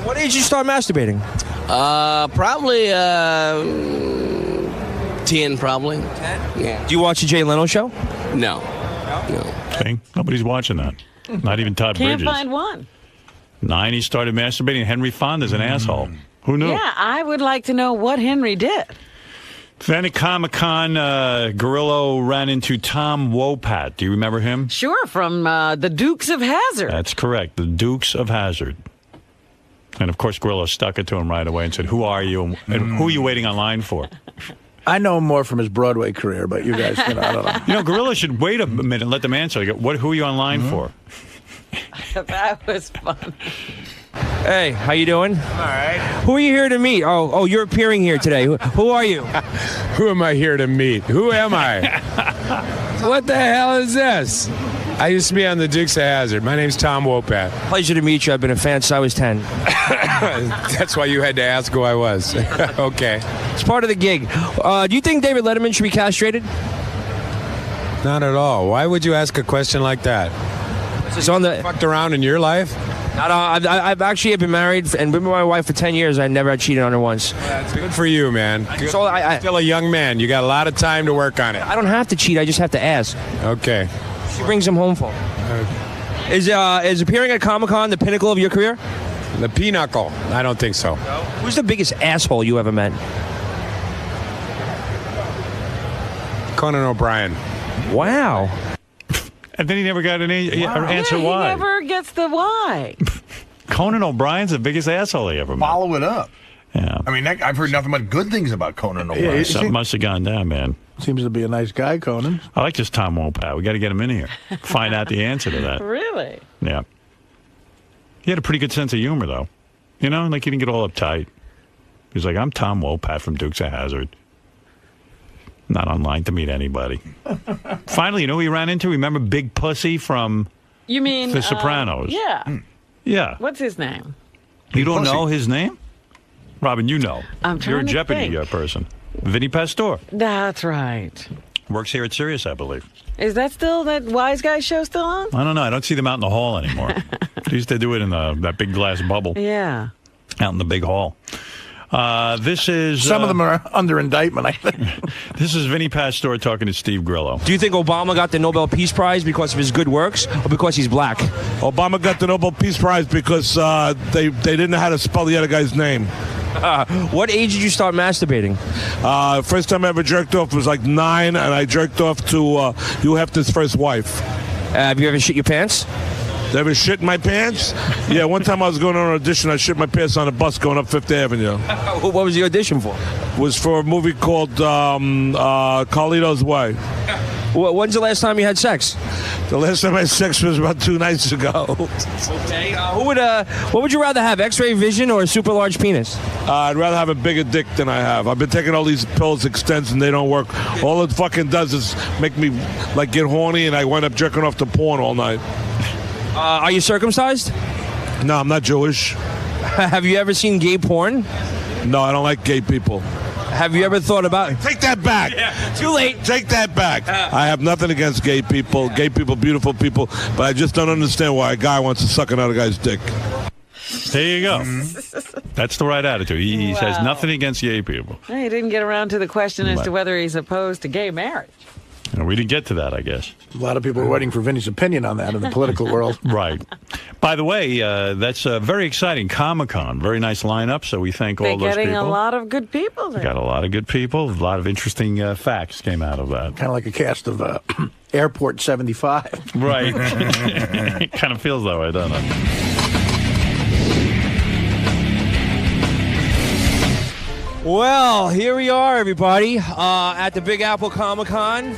what age did you start masturbating? Probably 10, probably. 10? Yeah. Do you watch the Jay Leno show? No. See? Nobody's watching that. Not even Todd Can't Bridges. find one. 9, he started masturbating. Henry Fonda's an asshole. Who knew? Yeah, I would like to know what Henry did. Then at Comic-Con, Gorillo ran into Tom Wopat. Do you remember him? Sure, from the Dukes of Hazzard. That's correct. The Dukes of Hazzard. And, of course, Gorillo stuck it to him right away and said, who are you? And who are you waiting online for? I know him more from his Broadway career, but you guys, I don't know. Gorillo should wait a minute and let them answer. Who are you online for? That was fun. Hey, how you doing? All right. Who are you here to meet? Oh, you're appearing here today. Who are you? Who am I here to meet? Who am I? What the hell is this? I used to be on the Dukes of Hazzard. My name's Tom Wopat. Pleasure to meet you. I've been a fan since I was 10. That's why you had to ask who I was. Okay. It's part of the gig. Do you think David Letterman should be castrated? Not at all. Why would you ask a question like that? It's on the fucked around in your life? I've actually been married and been with my wife for 10 years. I never had cheated on her once. That's good for you, man. So still a young man. You got a lot of time to work on it. I don't have to cheat. I just have to ask. Okay. She brings him home for me. Is appearing at Comic-Con the pinnacle of your career? The pinnacle? I don't think so. No? Who's the biggest asshole you ever met? Conan O'Brien. Wow. And then he never got an answer He why. never gets the why. Conan O'Brien's the biggest asshole he ever met. Follow it up. Yeah. I mean, I've heard nothing but good things about Conan O'Brien. Yeah, something must have gone down, man. Seems to be a nice guy, Conan. I like this Tom Wopat. We got to get him in here. Find out the answer to that. Really? Yeah. He had a pretty good sense of humor, though. Like he didn't get all uptight. He's like, I'm Tom Wopat from Dukes of Hazzard. Not online to meet anybody. Finally, who he ran into? Remember Big Pussy from You mean The Sopranos? Yeah. Yeah. What's his name? You don't know his name? Robin, you know. I'm trying You're a to Jeopardy think. Person. Vinny Pastore. That's right. Works here at Sirius, I believe. Is that still that Wise Guy show still on? I don't know. I don't see them out in the hall anymore. They used to do it in that big glass bubble. Yeah. Out in the big hall. This is... Some of them are under indictment, I think. This is Vinny Pastore talking to Steve Grillo. Do you think Obama got the Nobel Peace Prize because of his good works or because he's black? Obama got the Nobel Peace Prize because they didn't know how to spell the other guy's name. What age did you start masturbating? First time I ever jerked off was like 9, and I jerked off to Hugh Hefner's first wife. Have you ever shit your pants? Ever shit in my pants? Yeah, one time I was going on an audition. I shit my pants on a bus going up Fifth Avenue. What was the audition for? It was for a movie called Carlito's Way. When's the last time you had sex? The last time I had sex was about 2 nights ago. Okay. What would you rather have, X-ray vision or a super large penis? I'd rather have a bigger dick than I have. I've been taking all these pills, Extends, and they don't work. All it fucking does is make me like get horny, and I wind up jerking off to porn all night. Are you circumcised? No, I'm not Jewish. Have you ever seen gay porn? No, I don't like gay people. Have you ever thought about... Take that back. Too late. Take that back. I have nothing against gay people. Gay people, beautiful people. But I just don't understand why a guy wants to suck another guy's dick. There you go. That's the right attitude. He says nothing against gay people. He didn't get around to the question as to whether he's opposed to gay marriage. We didn't get to that, I guess. A lot of people are waiting for Vinny's opinion on that in the political world. Right. By the way, that's very exciting. Comic-Con, very nice lineup, so we thank all those people. They're getting a lot of good people there. Got a lot of good people. A lot of interesting facts came out of that. Kind of like a cast of Airport 75. Right. It kind of feels that way, doesn't it? Well, here we are, everybody, at the Big Apple Comic-Con.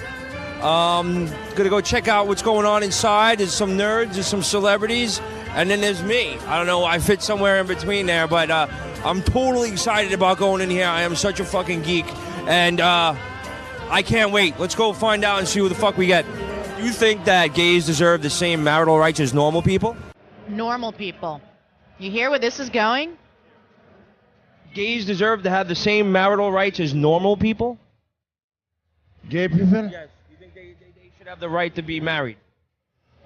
Gonna go check out what's going on inside. There's some nerds, there's some celebrities, and then there's me. I don't know, I fit somewhere in between there, but I'm totally excited about going in here. I am such a fucking geek, and I can't wait. Let's go find out and see who the fuck we get. Do you think that gays deserve the same marital rights as normal people? Normal people. You hear where this is going? Gays deserve to have the same marital rights as normal people? Gay people? Yes. You think they should have the right to be married?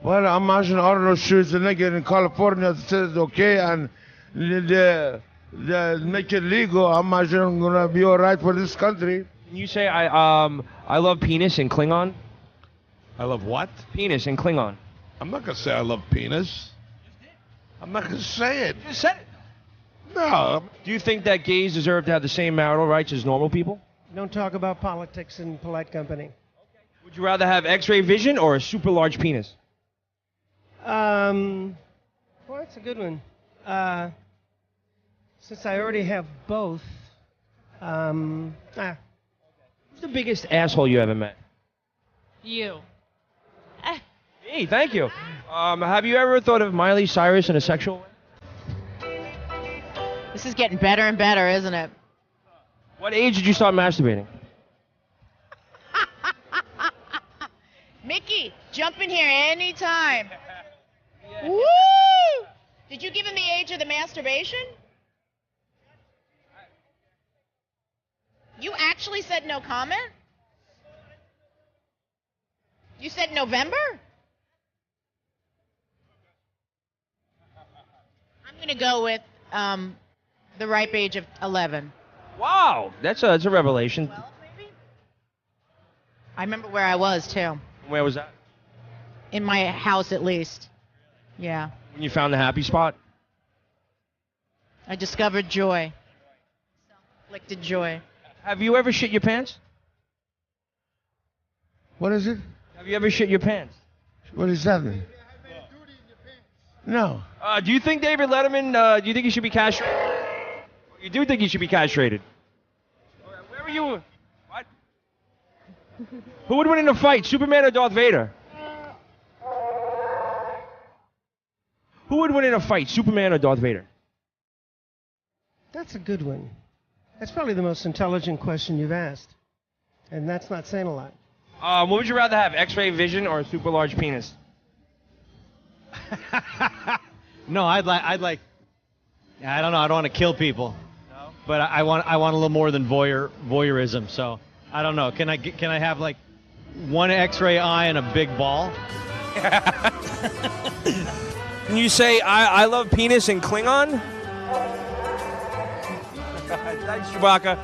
Well, I imagine all of those shoots, the nigga in California says okay, and they make it legal. I imagine I'm gonna be all right for this country. Can you say I love penis in Klingon? I love what? Penis in Klingon. I'm not gonna say I love penis. I'm not gonna say it. You just said it. No. Do you think that gays deserve to have the same marital rights as normal people? Don't talk about politics in polite company. Would you rather have X-ray vision or a super large penis? Well, that's a good one. Since I already have both, Who's the biggest asshole you ever met? You. Me, thank you. Have you ever thought of Miley Cyrus in a sexual way? This is getting better and better, isn't it? What age did you start masturbating? Mickey, jump in here anytime. Woo! Did you give him the age of the masturbation? You actually said no comment? You said November? I'm going to go with the ripe age of 11. Wow, that's a revelation. 12, maybe? I remember where I was, too. Where was that? In my house, at least. Yeah. When you found the happy spot? I discovered joy. Self-inflicted joy. Have you ever shit your pants? What is it? Have you ever shit your pants? What is that? No. Do you think David Letterman, do you think he should be castrated? You do think he should be castrated? Where were you? What? Who would win in a fight, Superman or Darth Vader? Who would win in a fight, Superman or Darth Vader? that's a good one. That's probably the most intelligent question you've asked. And that's not saying a lot. What would you rather have, X-ray vision or a super large penis? No, I'd like. I don't know. I don't want to kill people. No. But I want a little more than voyeurism. So I don't know. Can I have like one X-ray eye and a big ball? Can you say I love penis in Klingon? Thanks, Chewbacca.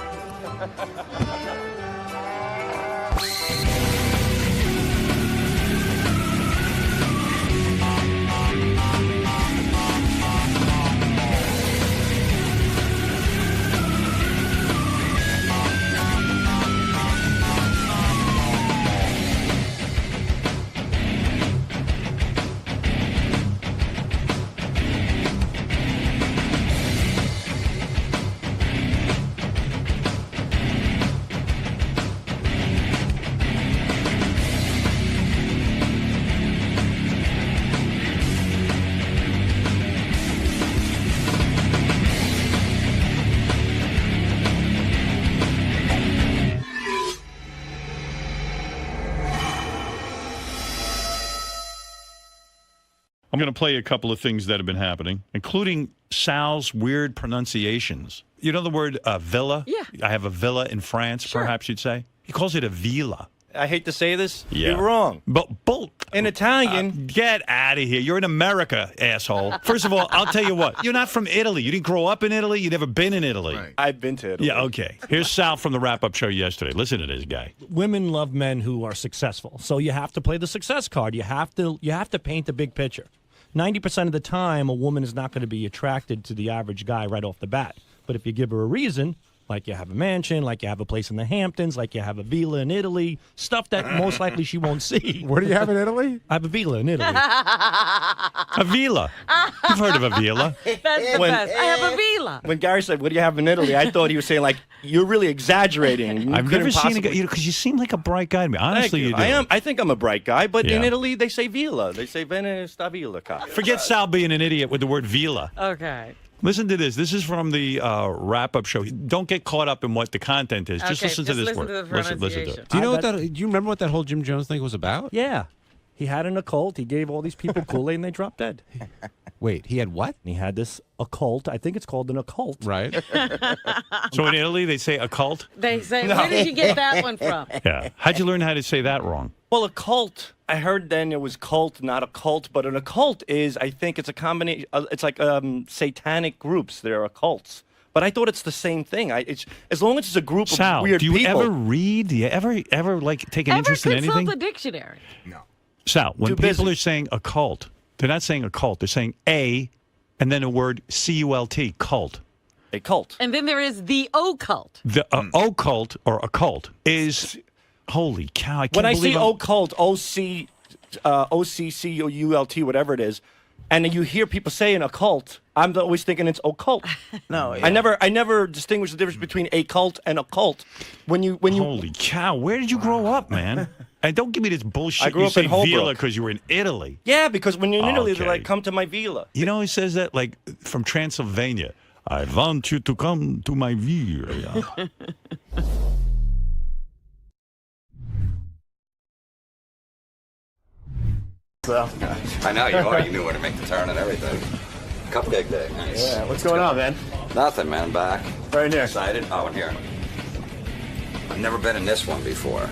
I'm going to play a couple of things that have been happening, including Sal's weird pronunciations. You know the word villa? Yeah. I have a villa in France, perhaps you'd say. He calls it a villa. I hate to say this. Yeah. You're wrong. But in Italian. Get out of here. You're in America, asshole. First of all, I'll tell you what. You're not from Italy. You didn't grow up in Italy. You've never been in Italy. Right. I've been to Italy. Yeah, okay. Here's Sal from the wrap-up show yesterday. Listen to this guy. Women love men who are successful. So you have to play the success card. You have to paint the big picture. 90% of the time, a woman is not going to be attracted to the average guy right off the bat. But if you give her a reason, like you have a mansion, like you have a place in the Hamptons, like you have a villa in Italy, stuff that most likely she won't see. What do you have in Italy? I have a villa in Italy. A villa. You've heard of a villa. That's the best. I have a villa. When Gary said, "What do you have in Italy?" I thought he was saying, like, you're really exaggerating. You I've never seen a guy, because you seem like a bright guy to me. Honestly, you do. I think I'm a bright guy, but in Yeah. Italy, they say villa. They say bene sta villa. Forget Sal being an idiot with the word villa. Okay. Listen to this. This is from the wrap-up show. Don't get caught up in what the content is. Just Okay, listen to just this listen word. to the Listen to it. pronunciation. Do you know what that? Do you remember what that whole Jim Jones thing was about? Yeah. He had an occult. He gave all these people Kool-Aid and they dropped dead. Wait, he had what? He had this occult. I think it's called an occult. Right. So in Italy, they say occult? They say, where did you get that one from? Yeah. How'd you learn how to say that wrong? Well, a cult. I heard then it was cult, not a cult, but an occult is, I think it's a combination. It's like satanic groups. They're occults. But I thought it's the same thing. It's as long as it's a group Sal, of weird do you people. ever read? Do you ever like take an interest in Consult anything? the dictionary. Sal, when Too people busy. are saying occult, they're not saying occult. They're saying a, and then a word C-U-L-T, cult. A cult. And then there is the occult. The occult or occult is, holy cow! I can't When I believe see I'm- occult, O-C-C-U-L-T, whatever it is, and you hear people saying occult, I'm always thinking it's occult. No, I never distinguish the difference between a cult and a cult. When you Holy cow! Where did you grow up, man? And don't give me this bullshit. I grew you up say in Holbrook. villa because you were in Italy. Yeah, because when you're in Italy, they're Okay. like, come to my villa. You know, he says that like from Transylvania. I want you to come to my villa. So. I know you are. You knew where to make the turn and everything. Cupcake day. Nice. Yeah, what's going on, man? Nothing, man. I'm back. Right here. Excited? Oh, in here. I've never been in this one before.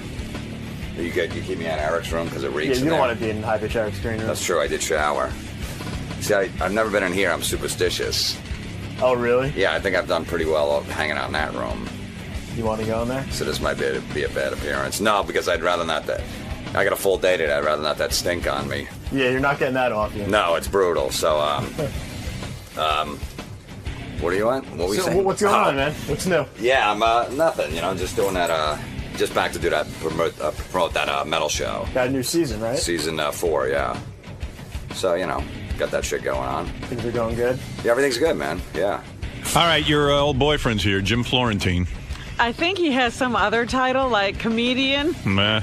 You keep me out of Eric's room because it reeks. Yeah, you don't want to be in high-pitch Eric's green room. That's true. I did shower. See, I've never been in here. I'm superstitious. Oh, really? Yeah, I think I've done pretty well hanging out in that room. You want to go in there? So this might be a bad appearance. No, because I'd rather not that. I got a full day today. I'd rather not that stink on me. Yeah, you're not getting that off you. No, it's brutal. So, what do you want? What were you So, saying? what's going on, man? What's new? Yeah, I'm nothing. You know, just doing that. Just back to do that, promote that metal show. Got a new season, right? Season 4, yeah. So got that shit going on. Things are going good. Yeah, everything's good, man. Yeah. All right, your old boyfriend's here, Jim Florentine. I think he has some other title, like comedian. Meh.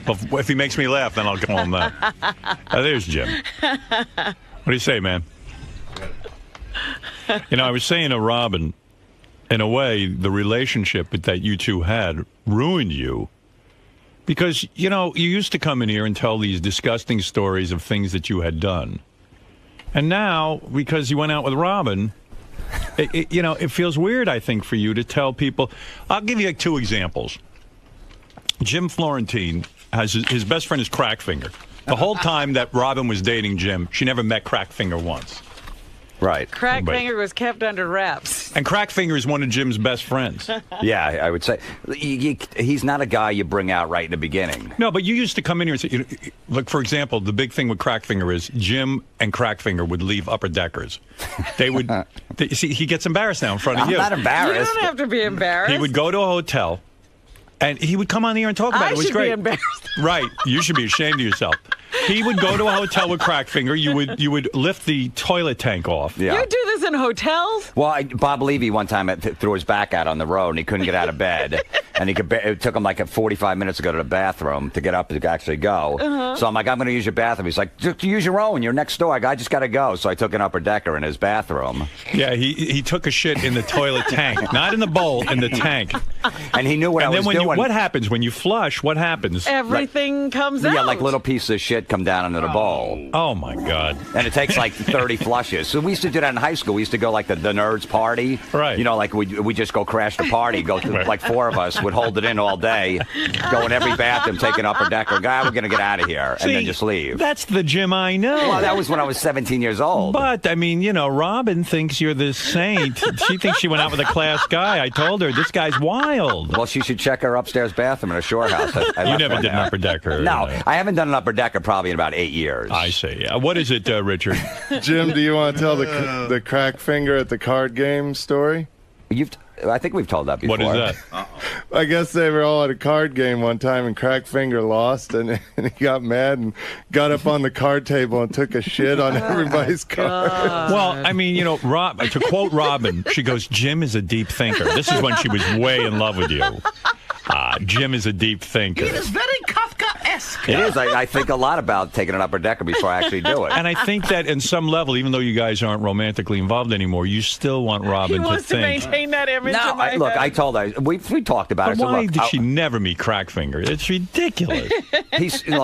Well, if he makes me laugh, then I'll call him that. There's Jim. What do you say, man? You know, I was saying to Robin, in a way, the relationship that you two had ruined you. Because, you know, you used to come in here and tell these disgusting stories of things that you had done. And now, because you went out with Robin, it feels weird, I think, for you to tell people. I'll give you like 2 examples. Jim Florentine has his best friend is Crackfinger. The whole time that Robin was dating Jim, she never met Crackfinger once. Right. Crackfinger was kept under wraps. And Crackfinger is one of Jim's best friends. Yeah, I would say he's not a guy you bring out right in the beginning. No, but you used to come in here and say, look, for example, the big thing with Crackfinger is Jim and Crackfinger would leave upper deckers. They would, see, he gets embarrassed now in front of you. I'm not embarrassed. You don't have to be embarrassed. He would go to a hotel, and he would come on here and talk about it. It was I should great. be embarrassed. Right. You should be ashamed of yourself. He would go to a hotel with Crackfinger. You would lift the toilet tank off. You do this in hotels? Well, Bob Levy one time threw his back out on the road and he couldn't get out of bed. and it took him like 45 minutes to go to the bathroom to get up to actually go. So I'm like, I'm going to use your bathroom. He's like, just use your own. You're next door. I just got to go. So I took an upper decker in his bathroom. Yeah, he took a shit in the toilet tank, not in the bowl, in the tank. And he knew what I was doing. What happens when you flush? What happens? Everything comes out. Yeah, like little pieces of shit come down into the bowl. Oh my God! And it takes like 30 flushes. So we used to do that in high school. We used to go like the nerds party. Right. You know, like we just go crash the party. Go to, like 4 of us would hold it in all day, go in every bathroom, take an upper decker. Guy, we're gonna get out of here, and then just leave. That's the Jim I know. Well, that was when I was 17 years old. But I mean, you know, Robin thinks you're this saint. She thinks she went out with a class guy. I told her this guy's wild. Well, she should check her upstairs bathroom in her shore house. You never did an upper decker. No, I haven't done an upper decker probably in about 8 years. I see. What is it, Richard? Jim, do you want to tell the crack finger at the card game story? I think we've told that before. What is that? I guess they were all at a card game one time, and Crack Finger lost, and he got mad and got up on the card table and took a shit on everybody's card. Well, I mean, you know, to quote Robin, she goes, Jim is a deep thinker. This is when she was way in love with you. Jim is a deep thinker. It is very Kafka-esque. It is. I think a lot about taking an upper decker before I actually do it. And I think that in some level, even though you guys aren't romantically involved anymore, you still want Robin He wants to think. maintain that image. No, in my look, head. I told her. We talked about But it. why So, did she never meet Crackfinger? It's ridiculous.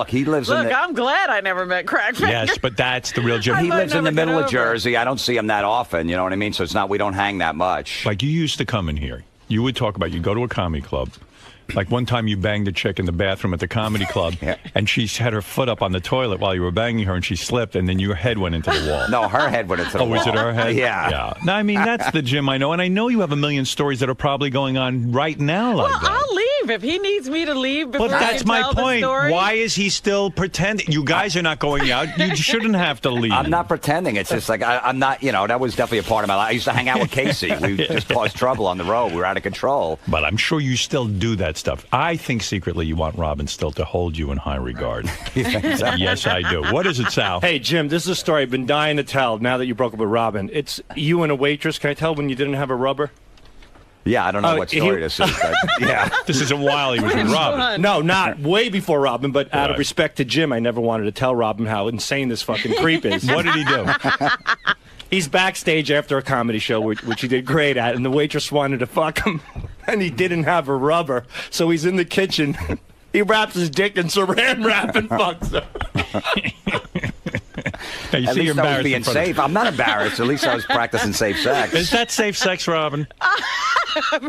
He lives in Look, the... I'm glad I never met Crackfinger. Yes, but that's the real Jim. He might lives in the never get middle of over it. Jersey. I don't see him that often. You know what I mean? So it's not, we don't hang that much. Like you used to come in here. You would talk about, you go to a comedy club. Like one time you banged a chick in the bathroom at the comedy club, and she had her foot up on the toilet while you were banging her, and she slipped, and then your head went into the wall. No, her head went into the wall. Oh, was it her head? Yeah. Yeah. No, I mean, that's the Jim I know, and I know you have a million stories that are probably going on right now like that. I'll leave if he needs me to leave before But he that's can my tell the point. story. Why is he still pretending? You guys are not going out. You shouldn't have to leave. I'm not pretending. It's just like, I'm not, you know, that was definitely a part of my life. I used to hang out with Casey. We just caused trouble on the road. We were out of control. But I'm sure you still do that stuff. I think secretly you want Robin still to hold you in high regard. You think so? Yes, I do. What is it, Sal? Hey, Jim, this is a story I've been dying to tell now that you broke up with Robin. It's you and a waitress. Can I tell when you didn't have a rubber? Yeah, I don't know what story this is. But yeah. This isn't while he was with Robin. No, not way before Robin, but out of respect to Jim, I never wanted to tell Robin how insane this fucking creep is. What did he do? He's backstage after a comedy show, which he did great at, and the waitress wanted to fuck him, and he didn't have a rubber, so he's in the kitchen. He wraps his dick in saran wrap and fucks her. Now, you At see least you're I was embarrassed in being front of- safe. I'm not embarrassed. At least I was practicing safe sex. Is that safe sex, Robin?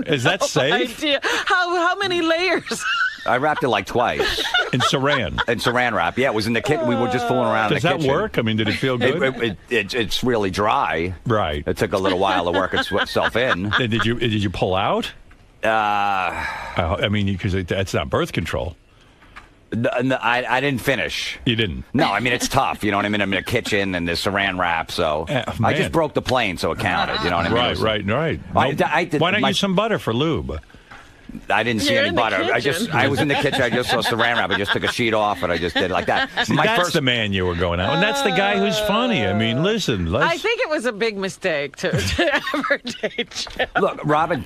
Is that safe? Idea. How many layers? I wrapped it like twice. In saran? In saran wrap. Yeah, it was in the kitchen. We were just fooling around Does in the that kitchen. work? I mean, did it feel good? It's really dry. Right. It took a little while to work itself in. And did you pull out? I mean, because that's not birth control. No, I didn't finish. You didn't? No, I mean, it's tough. You know what I mean? I'm in a kitchen and there's saran wrap, so I just broke the plane, so it counted. You know what I mean? Right. Why don't you use some butter for lube? I didn't see any butter. I was in the kitchen. I just saw saran wrap. I just took a sheet off and I just did it like that. See, that's the man you were going out, and that's the guy who's funny. I mean, listen. I think it was a big mistake to ever date Jim. Look, Robin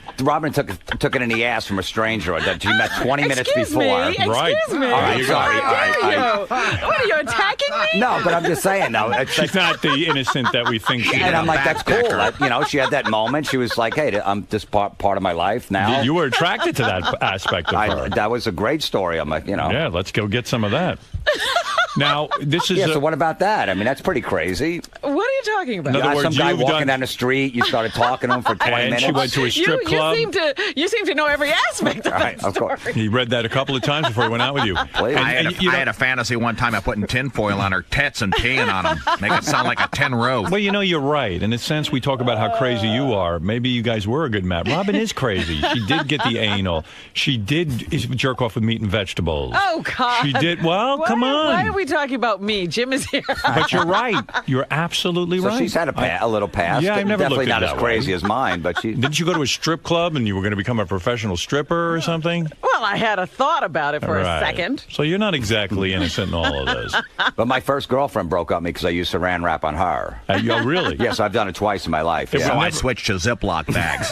took it in the ass from a stranger that she met 20 minutes before. Right. Excuse me. All right, sorry. What are you attacking me? No, but I'm just saying though. She's not the innocent that we think she is. And I'm like, that's cool. She had that moment. She was like, hey, I'm just part of my life now. You were attracted to that aspect of her. That was a great story. I'm like, Yeah, let's go get some of that. Now, this is... Yeah, so what about that? I mean, that's pretty crazy. What are you talking about? You got some guy walking down the street, you started talking to him for 20 minutes. She went to a strip club. You seem to know every aspect of that story. Of course. He read that a couple of times before he went out with you. I had a fantasy one time of putting tinfoil on her tits and peeing on them. Make it sound like a tin roof. Well, you're right. In a sense, we talk about how crazy you are. Maybe you guys were a good match. Robin is crazy. She did get the anal. She did jerk off with meat and vegetables. Oh, God. She did. Well, come on. Why are we talking about me? Jim is here. But you're right. You're absolutely absolutely So right. she's had a little past. Yeah, I never Definitely looked at not it as that crazy way. as mine, but she. Didn't you go to a strip club and you were going to become a professional stripper or something? Well, I had a thought about it for a Right. second. So you're not exactly innocent in all of this. But my first girlfriend broke up with me because I used saran wrap on her. Oh, really? Yes, I've done it twice in my life. It Yeah. would I switched to Ziploc bags.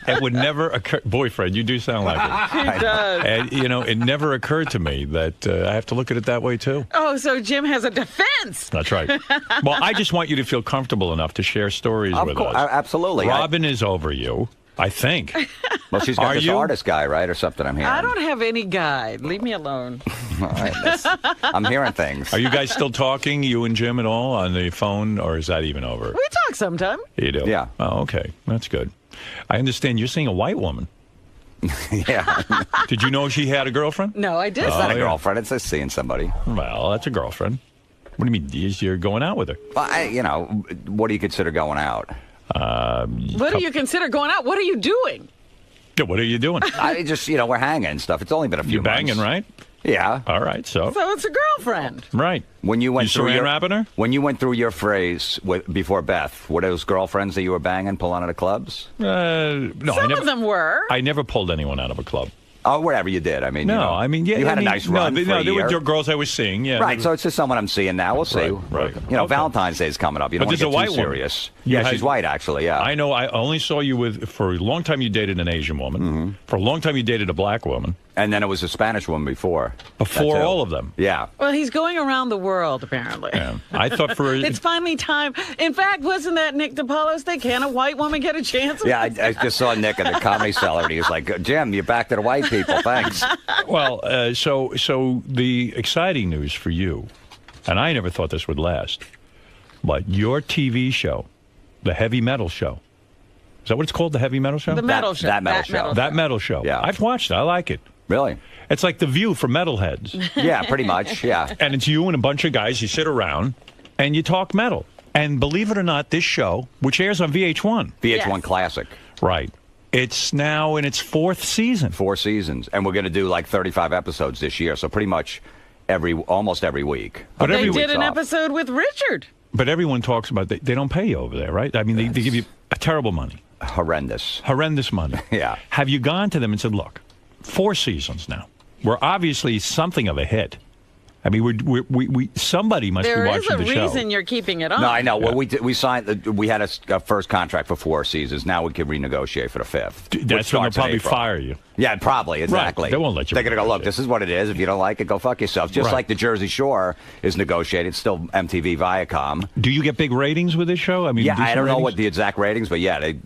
It would never occur. Boyfriend, you do sound like it. He does. And, it never occurred to me that I have to look at it that way, too. Oh, so Jim has a defense. That's right. Well, I just want you to feel comfortable enough to share stories Of with course, us. absolutely. Robin is over you, I think. Well, she's got Are this you? artist guy, right, or something. I'm hearing. I don't have any guide. Leave me alone. All right, I'm hearing things. Are you guys still talking, you and Jim, at all on the phone, or is that even over? We talk sometime. You do? Yeah. Oh, okay. That's good. I understand you're seeing a white woman. Yeah. Did you know she had a girlfriend? No, I did. It's not a yeah. girlfriend. It's just seeing somebody. Well, that's a girlfriend. What do you mean? You're going out with her? Well, what do you consider going out? What do you consider going out? What are you doing? Yeah, what are you doing? I just, we're hanging and stuff. It's only been a few You're banging, months. right? Yeah. All right, so. So it's a girlfriend. Right. When you went You through saran wrapping her? When you went through your phrase before Beth, were those girlfriends that you were banging, pulling out of clubs? No, Some of them were. I never pulled anyone out of a club. Oh, whatever you did. I mean, No, you know, I mean, yeah. you had I mean, a nice run. No, for a they were year. girls I was seeing, yeah. Right, so it's just someone I'm seeing now. We'll see. Right. Okay. Valentine's Day is coming up. You don't But want to there's get a too white woman. serious. You Yeah, had- she's white, actually, yeah. I know. I only saw you for a long time you dated an Asian woman. Mm-hmm. For a long time you dated a black woman. And then it was a Spanish woman before. Before That's it. all of them. Yeah. Well, he's going around the world, apparently. Yeah. I thought for It's finally time. In fact, wasn't that Nick DiPaolo's thing? Can a white woman get a chance? Yeah, I just saw Nick at the Comedy Cellar, and he was like, Jim, you're back to the white people. Thanks. Well, so the exciting news for you, and I never thought this would last, but your TV show, the Heavy Metal Show. Is that what it's called, the Heavy Metal Show? The Metal Show. That Metal Show. That Metal Show. Yeah. I've watched it. I like it. Really? It's like The View for metalheads. Yeah, pretty much, yeah. And it's you and a bunch of guys. You sit around and you talk metal. And believe it or not, this show, which airs on VH1. VH1 Yes. Classic. Right. It's now in its 4th season. 4 seasons. And we're going to do like 35 episodes this year, so pretty much almost every week. But They every did week's an off. episode with Richard. But everyone talks about they don't pay you over there, right? I mean, they give you terrible money. Horrendous. Horrendous money. Yeah. Have you gone to them and said, look, 4 seasons now. We're obviously something of a hit. I mean, we somebody must There be is watching a the show. reason you're keeping it on. No, I know. Well, we signed. We had a first contract for 4 seasons. Now we can renegotiate for the 5th. which That's when they'll starts in probably April. fire you. Yeah, probably. Exactly. They won't let you They're going to go, look, renegotiate. this is what it is. If you don't like it, go fuck yourself. Just Right. like the Jersey Shore is negotiated. It's still MTV Viacom. Do you get big ratings with this show? I mean, Yeah, I decent don't know ratings? what the exact ratings, but yeah, they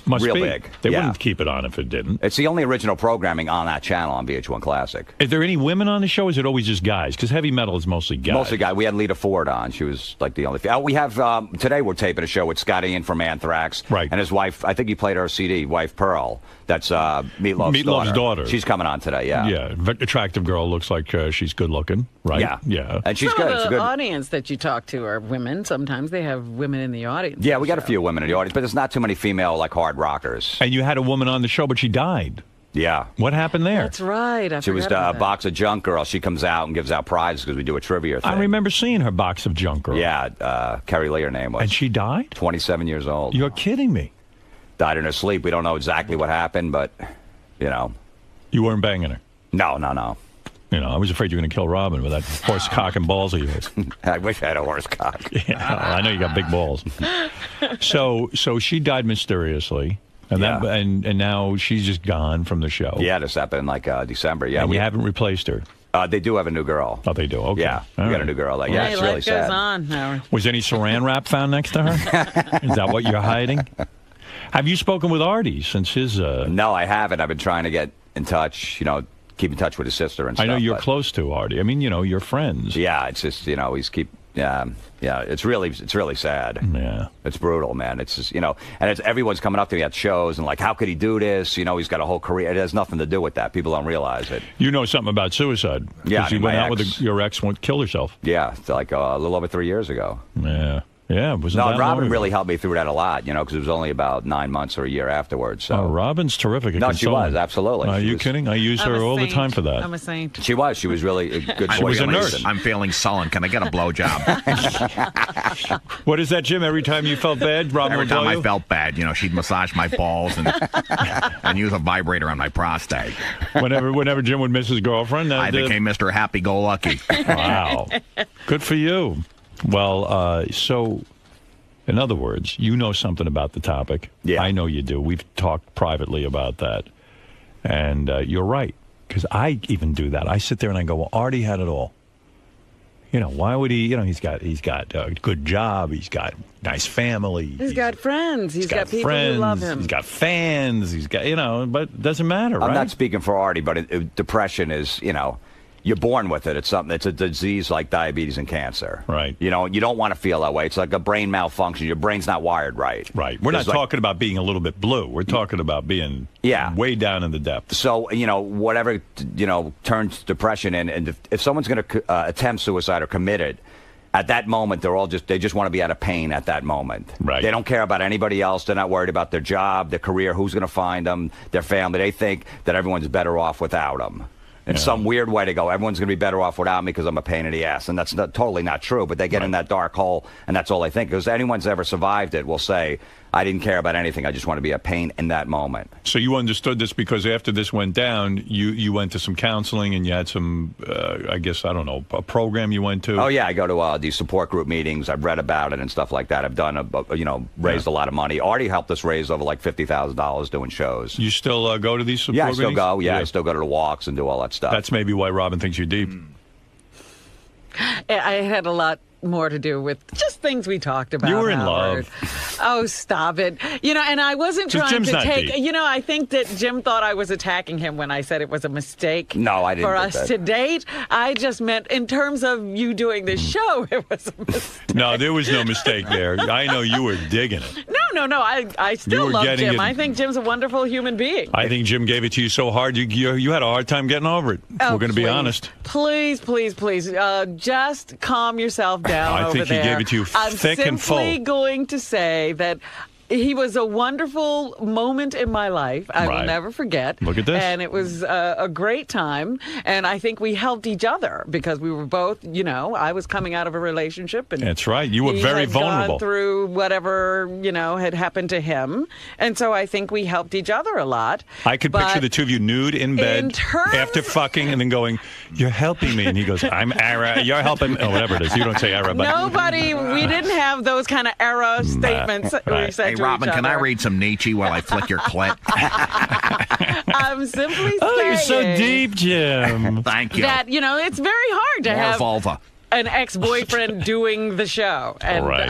Must real be. big. They Yeah. wouldn't keep it on if it didn't. It's the only original programming on that channel on VH1 Classic. Is there any women on the show? Or is it always just guys? Because heavy metal is mostly guys. Mostly guy. We had Lita Ford on. She was like the only. We have today. We're taping a show with Scotty Ian from Anthrax, Right. And his wife. I think he played her CD, wife Pearl. That's Meatloaf's daughter. She's coming on today. Yeah. Yeah, attractive girl. Looks like she's good looking, right? Yeah. Yeah. And she's Some good. of She's the good. audience that you talk to are women. Sometimes they have women in the audience. Yeah, we got a few women in the audience, but there's not too many female like hard rockers. And you had a woman on the show, but she died. Yeah. What happened there? That's right. I She was forgot the about that. box of junk girl. She comes out and gives out prizes because we do a trivia thing. I remember seeing her box of junk girl. Yeah, Carrie Lee, her name was. And she died? 27 years old. You're kidding me. Died in her sleep. We don't know exactly what happened, but, you know. You weren't banging her? No. You know, I was afraid you were going to kill Robin with that horse cock and balls of yours. I wish I had a horse cock. Yeah, I know you got big balls. So she died mysteriously. And Yeah. and now she's just gone from the show. Yeah, this happened like December. Yeah, and we you haven't replaced her. They do have a new girl. Oh, they do. Okay. Yeah, we All got right. a new girl. Like, Hey, yeah, it's really life sad. goes on, Howard. Was any saran wrap found next to her? Is that what you're hiding? Have you spoken with Artie since his? No, I haven't. I've been trying to get in touch. You know, keep in touch with his sister and stuff. I know you're but- close to Artie. I mean, you know, you're friends. Yeah, it's just he's keep. Yeah, it's really sad. Yeah, it's brutal, man. It's just and it's everyone's coming up to me at shows and like, how could he do this? You know, he's got a whole career. It has nothing to do with that. People don't realize it. You know something about suicide? Yeah, because you my went out ex. with your ex, killed herself. Yeah, it's like a little over 3 years ago. Yeah. Yeah, wasn't No, that Robin long really ago. helped me through that a lot, because it was only about 9 months or a year afterwards. So. Oh, Robin's terrific. At No, she consoling. was, absolutely. Are She you was- kidding? I use I'm her a all the saint. time for that. I'm a saint. She was. She was really a good She was a voice. nurse. I'm feeling sullen. Can I get a blowjob? What is that, Jim? Every time you felt bad, Robin Every would time blow I you? felt bad, she'd massage my balls and use a vibrator on my prostate. Whenever Jim would miss his girlfriend, I became Mr. Happy-Go-Lucky. Wow. Good for you. Well, so, in other words, you know something about the topic. Yeah. I know you do. We've talked privately about that. And you're right, because I even do that. I sit there and I go, well, Artie had it all. Why would he? He's got a good job. He's got nice family. He's got friends. He's got people friends. who love him. He's got fans. He's got, but it doesn't matter, right? I'm not speaking for Artie, but depression is, you're born with it. It's something. It's a disease like diabetes and cancer. Right. You don't want to feel that way. It's like a brain malfunction. Your brain's not wired right. Right. We're not talking about being a little bit blue. We're talking about being way down in the depths. So, whatever, turns depression in, and if someone's going to attempt suicide or commit it, at that moment, they just want to be out of pain at that moment. Right. They don't care about anybody else. They're not worried about their job, their career, who's going to find them, their family. They think that everyone's better off without them. In some weird way, to go, everyone's going to be better off without me because I'm a pain in the ass. And that's totally not true, but they get in that dark hole, and that's all they think. Because anyone's ever survived it will say, I didn't care about anything. I just want to be a pain in that moment. So you understood this because after this went down, you went to some counseling and you had some, a program you went to? Oh, yeah. I go to these support group meetings. I've read about it and stuff like that. I've done, raised a lot of money. Artie helped us raise over like $50,000 doing shows. You still go to these support Yeah, I still meetings? go. Yeah, I still go to the walks and do all that stuff. That's maybe why Robin thinks you're deep. I had a lot more to do with just things we talked about. You were in Howard. love. Oh, stop it. And I wasn't trying Jim's to not take, deep. I think that Jim thought I was attacking him when I said it was a mistake. No, I didn't For think us that. to date. I just meant in terms of you doing this show, it was a mistake. No, there was no mistake there. I know you were digging it. No. I still were love getting Jim. it- I think Jim's a wonderful human being. I think Jim gave it to you so hard, you had a hard time getting over it. Oh, We're going to be please. honest. Please. Just calm yourself down I over think he there. gave it to you I'm thick and full. simply going to say that he was a wonderful moment in my life. I will Right. never forget. Look at this. And it was a great time. And I think we helped each other because we were both, I was coming out of a relationship. And That's right. You were he very had vulnerable. Gone through whatever, had happened to him. And so I think we helped each other a lot. I could But picture the two of you nude in bed in terms- after fucking and then going, you're helping me. And he goes, I'm Ara. You're helping me. Oh, whatever it is. You don't say Ara, but... we didn't have those kind of era statements we right. said Hey, to Robin, each can I other. read some Nietzsche while I flick your clit? I'm simply saying Oh, you're so deep, Jim. Thank you. that, it's very hard to More have vulva. an ex-boyfriend doing the show. And Right.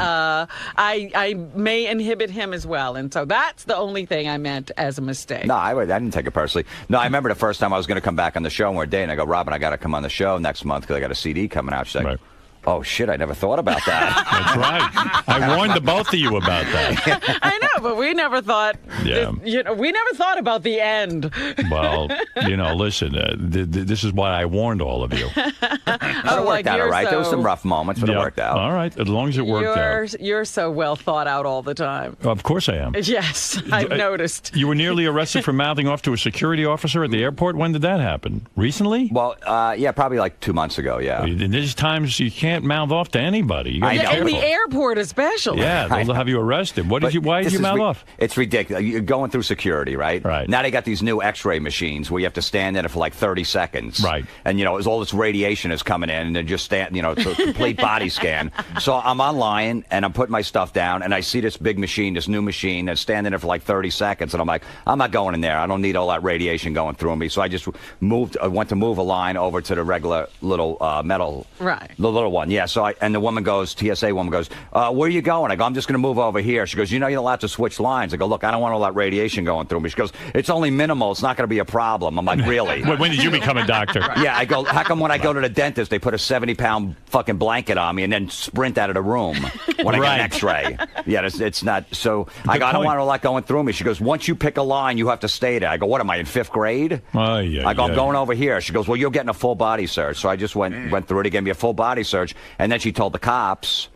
I may inhibit him as well. And so that's the only thing I meant as a mistake. No, I didn't take it personally. No, I remember the first time I was going to come back on the show, and we're dating. I go, Robin, I got to come on the show next month because I got a CD coming out. She's like, oh, shit, I never thought about that. That's right. I warned the both of you about that. I know, but we never thought, Yeah. we never thought about the end. Well, listen, this is why I warned all of you. But it worked out all right. There was some rough moments, but it Yeah. worked out. All right, as long as it worked out. You're so well thought out all the time. Of course I am. Yes, I've noticed. You were nearly arrested for mouthing off to a security officer at the airport. When did that happen? Recently? Well, yeah, probably like 2 months ago, yeah. In these times, you can't mouth off to anybody. You gotta be In the careful. airport especially. Yeah, they'll have you arrested. Why did you mouth off? It's ridiculous. You're going through security, right? Right. Now they got these new X-ray machines where you have to stand in it for like 30 seconds. Right. And, as all this radiation is coming in, and they're just it's a complete body scan. So I'm online, and I'm putting my stuff down, and I see this big machine, this new machine, that's standing there for like 30 seconds, and I'm like, I'm not going in there. I don't need all that radiation going through me. So I just went to move a line over to the regular little metal. Right. The little one, yeah. So and the woman goes, TSA woman goes, where are you going? I go, I'm just going to move over here. She goes, you're not allowed to switch lines. I go, look, I don't want all that radiation going through me. She goes, it's only minimal. It's not going to be a problem. I'm like, really? When did you become a doctor? Yeah, I go, how come when I go to the dentist, they put a 70-pound fucking blanket on me and then sprint out of the room when I get an X-ray? Yeah, it's not. So I go, I don't want all that going through me. She goes, once you pick a line, you have to stay there. I go, what am I, in 5th grade? I go, I'm going over here. She goes, well, you're getting a full body search. So I just went through it. He gave me a full body search. And then she told the cops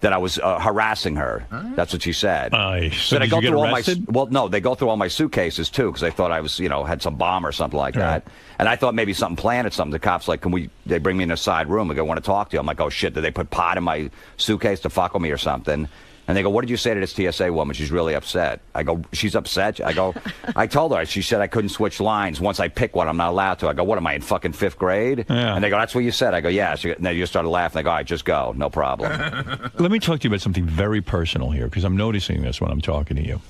that I was harassing her. That's what she said. So I did go you get through arrested? well, no, they go through all my suitcases too because they thought I was, had some bomb or something like that. And I thought maybe something planted something. The cops like, they bring me in a side room. They go, want to talk to you. I'm like, oh shit, did they put pot in my suitcase to fuck with me or something? And they go, what did you say to this TSA woman? She's really upset. I go, she's upset? I go, I told her. She said I couldn't switch lines. Once I pick one, I'm not allowed to. I go, what am I, in fucking 5th grade? Yeah. And they go, that's what you said. I go, yeah. And they just started laughing. They go, all right, just go. No problem. Let me talk to you about something very personal here, because I'm noticing this when I'm talking to you.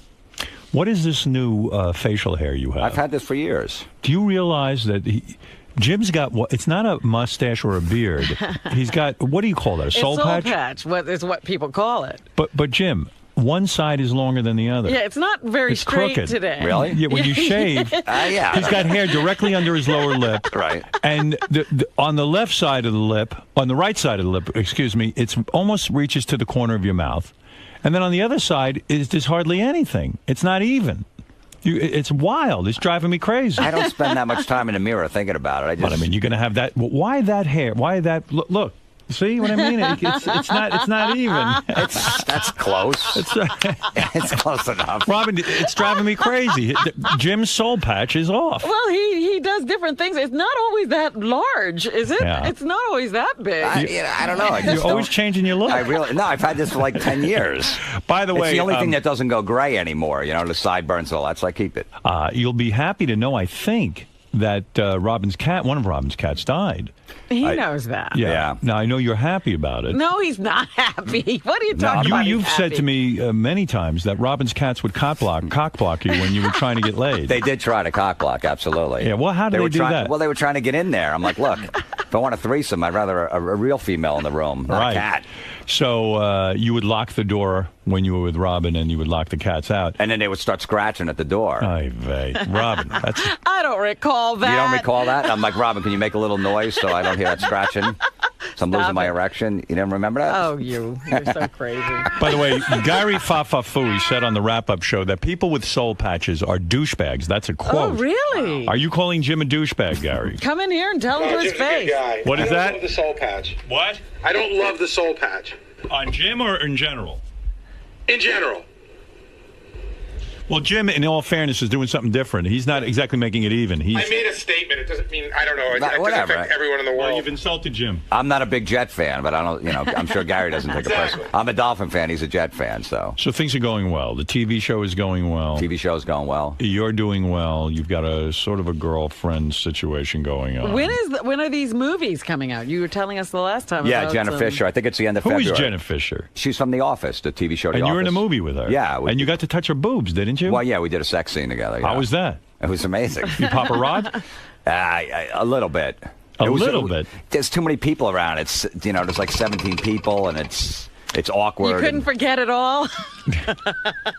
What is this new facial hair you have? I've had this for years. Do you realize that Jim's got what? It's not a mustache or a beard. He's got, what do you call that? A soul patch? Soul patch. What is what people call it. But Jim, one side is longer than the other. Yeah, it's not very It's straight crooked. today. Really? Yeah, when you shave, yeah. he's got hair directly under his lower lip. Right. And on the left side of the lip, on the right side of the lip, excuse me, it's almost reaches to the corner of your mouth. And then on the other side there's hardly anything. It's not even. It's wild. It's driving me crazy. I don't spend that much time in the mirror thinking about it. But I mean, you're going to have that. Why that hair? Why that? Look. See what I mean? It's not even. That's close. It's close enough. Robin, it's driving me crazy. Jim's soul patch is off. Well, he does different things. It's not always that large, is it? Yeah. It's not always that big. I don't know. You're always changing your look. I've had this for like 10 years. By the way, it's the only thing that doesn't go gray anymore. The sideburns and all that. So I keep it. You'll be happy to know, I think, that one of Robin's cats died. He knows that. Yeah. Now, I know you're happy about it. No, he's not happy. What are you talking about? You've said to me many times that Robin's cats would cock block you when you were trying to get laid. They did try to cock block, absolutely. Yeah, well, how did they do that? Well, they were trying to get in there. I'm like, look, if I want a threesome, I'd rather a real female in the room, not a cat. So you would lock the door when you were with Robin, and you would lock the cats out. And then they would start scratching at the door. Ay vey. Robin, that's... I don't recall that. You don't recall that? I'm like, Robin, can you make a little noise so I don't hear that scratching? So I'm losing my erection. You didn't remember that? Oh, you're so crazy. By the way, Gary Fafafui said on the wrap-up show that people with soul patches are douchebags. That's a quote. Oh, really? Are you calling Jim a douchebag, Gary? Come in here and tell him to his face. What is that? I don't love the soul patch. What? I don't love the soul patch. On Jim or in general? In general. Well, Jim, in all fairness, is doing something different. He's not exactly making it even. I made a statement. It doesn't mean, I don't know. It doesn't whatever. affect everyone in the world. Well, you've insulted Jim. I'm not a big Jet fan, but I don't, I'm sure Gary doesn't take it personally. I'm a Dolphin fan. He's a Jet fan, so. So things are going well. The TV show is going well. TV show is going well. You're doing well. You've got a sort of a girlfriend situation going on. When are these movies coming out? You were telling us the last time. Yeah, about Jenna Fisher. I think it's the end of Who February. is Jenna Fisher? She's from The Office, the TV show The And you were in a Office. movie with her. Yeah. And you got to touch her boobs, didn't you? Well, yeah, we did a sex scene together. How was that? It was amazing. You pop a rod? A little bit. A little bit? There's too many people around. It's, there's like 17 people, and it's awkward. You couldn't forget it all?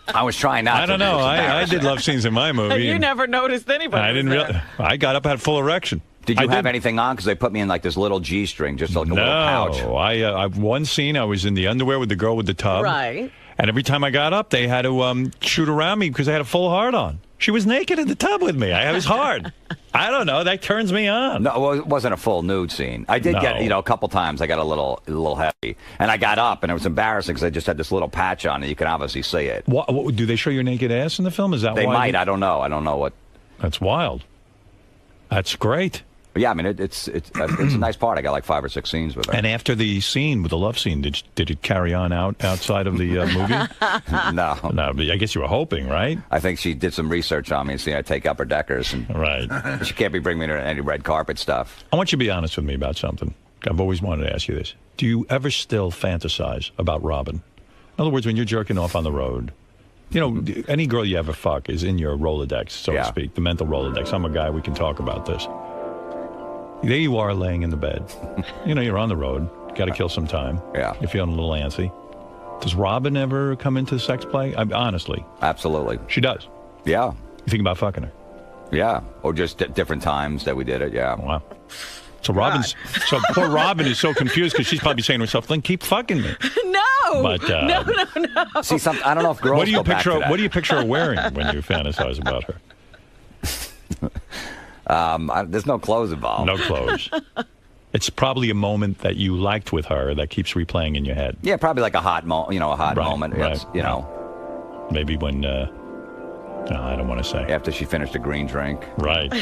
I was trying not to. I don't know. I did love scenes in my movie. You never noticed anybody. I didn't realize. I got up, had full erection. Did you have anything on? Because they put me in like this little G-string, just like a little pouch. No, I one scene I was in the underwear with the girl with the tub. Right. And every time I got up, they had to shoot around me because I had a full hard on. She was naked in the tub with me. I was hard. I don't know. That turns me on. No, well, it wasn't a full nude scene. I did get, a couple times I got a little heavy. And I got up, and it was embarrassing because I just had this little patch on, and you can obviously see it. What, do they show your naked ass in the film? Is that they why? Might. I don't know. I don't know what. That's wild. That's great. But yeah, I mean, it's a nice part. I got like 5 or 6 scenes with her. And after the scene with the love scene, did it carry on outside of the movie? No. No, but I guess you were hoping, right? I think she did some research on me and seen I take upper deckers. And right. She can't be bringing me to any red carpet stuff. I want you to be honest with me about something. I've always wanted to ask you this. Do you ever still fantasize about Robin? In other words, when you're jerking off on the road, any girl you ever fuck is in your Rolodex, so to speak, the mental Rolodex. I'm a guy, we can talk about this. There you are laying in the bed. You're on the road. Got to kill some time. Yeah. You're feeling a little antsy. Does Robin ever come into sex play? Honestly. Absolutely. She does? Yeah. You think about fucking her? Yeah. Or just different times that we did it, yeah. Wow. So poor Robin is so confused because she's probably saying to herself, then keep fucking me. No. But, No. See, I don't know if girls what do you go back to that. What do you picture her wearing when you fantasize about her? There's no clothes involved. No clothes. It's probably a moment that you liked with her that keeps replaying in your head. Yeah, probably like a hot moment. A hot moment. Right, Yes, you know. Maybe when. No, I don't want to say. After she finished a green drink. Right.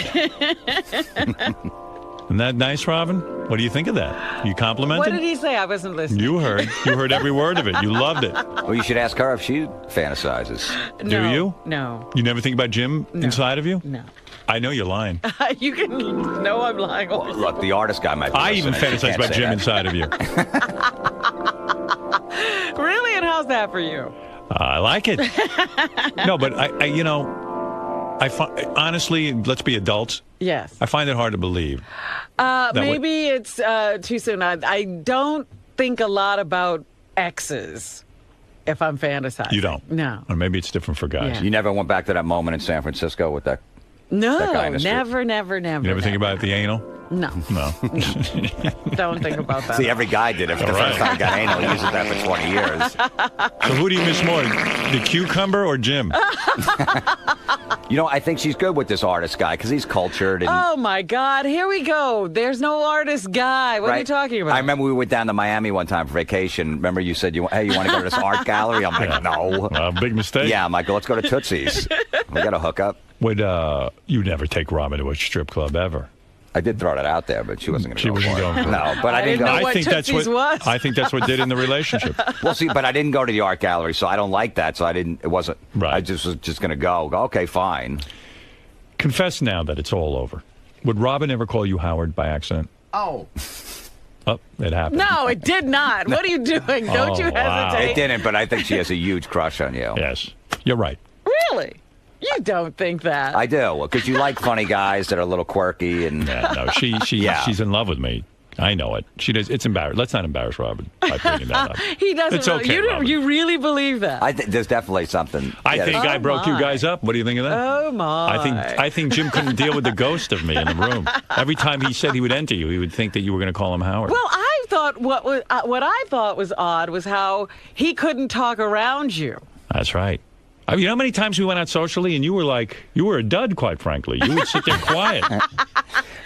Isn't that nice, Robin? What do you think of that? You complimented? What did he say? I wasn't listening. You heard. You heard every word of it. You loved it. Well, you should ask her if she fantasizes. Do you? No. You never think about Jim inside of you? No. I know you're lying. You can know I'm lying. Well, look, the artist guy might be I even listening. fantasize about Jim inside of you. Really? And how's that for you? I like it. No, but I find, honestly, let's be adults. Yes. I find it hard to believe. Maybe it's too soon. I don't think a lot about exes if I'm fantasizing. You don't? No. Or maybe it's different for guys. Yeah. You never went back to that moment in San Francisco with that? No, that guy in the street? never. You never think about the anal? No. No. Don't think about that. See, every guy did it. For the first time he got anal, he used it that for 20 years. So who do you miss more, the cucumber or Jim? I think she's good with this artist guy because he's cultured. And, Oh, my God. Here we go. There's no artist guy. What are you talking about? I remember we went down to Miami one time for vacation. Remember you said, hey, you want to go to this art gallery? I'm like, no. Big mistake. Yeah, I'm like, let's go to Tootsie's. We got to hook up. Would you never take Robin to a strip club ever? I did throw that out there, but she wasn't going to go. She wasn't going for it. No, but I didn't go. I think that's what I think that's what did in the relationship. Well, see, but I didn't go to the art gallery, so I don't like that. So I didn't. It wasn't. Right. I just was just going to go. Okay, fine. Confess now that it's all over. Would Robin ever call you Howard by accident? Oh. Oh, it happened. No, it did not. What are you doing? Don't you hesitate. It didn't, but I think she has a huge crush on you. Yes, you're right. Really? You don't think that? I do, because you like funny guys that are a little quirky and. Yeah, no, she's in love with me. I know it. She does. It's embarrassing. Let's not embarrass Robin by bringing that up. He doesn't. It's okay, Robin. You really believe that? I think there's definitely something. I think I broke you guys up. What do you think of that? Oh my! I think Jim couldn't deal with the ghost of me in the room. Every time he said he would enter you, he would think that you were going to call him Howard. Well, I thought what I thought was odd was how he couldn't talk around you. That's right. I mean, you know how many times we went out socially and you were a dud, quite frankly. You would sit there quiet.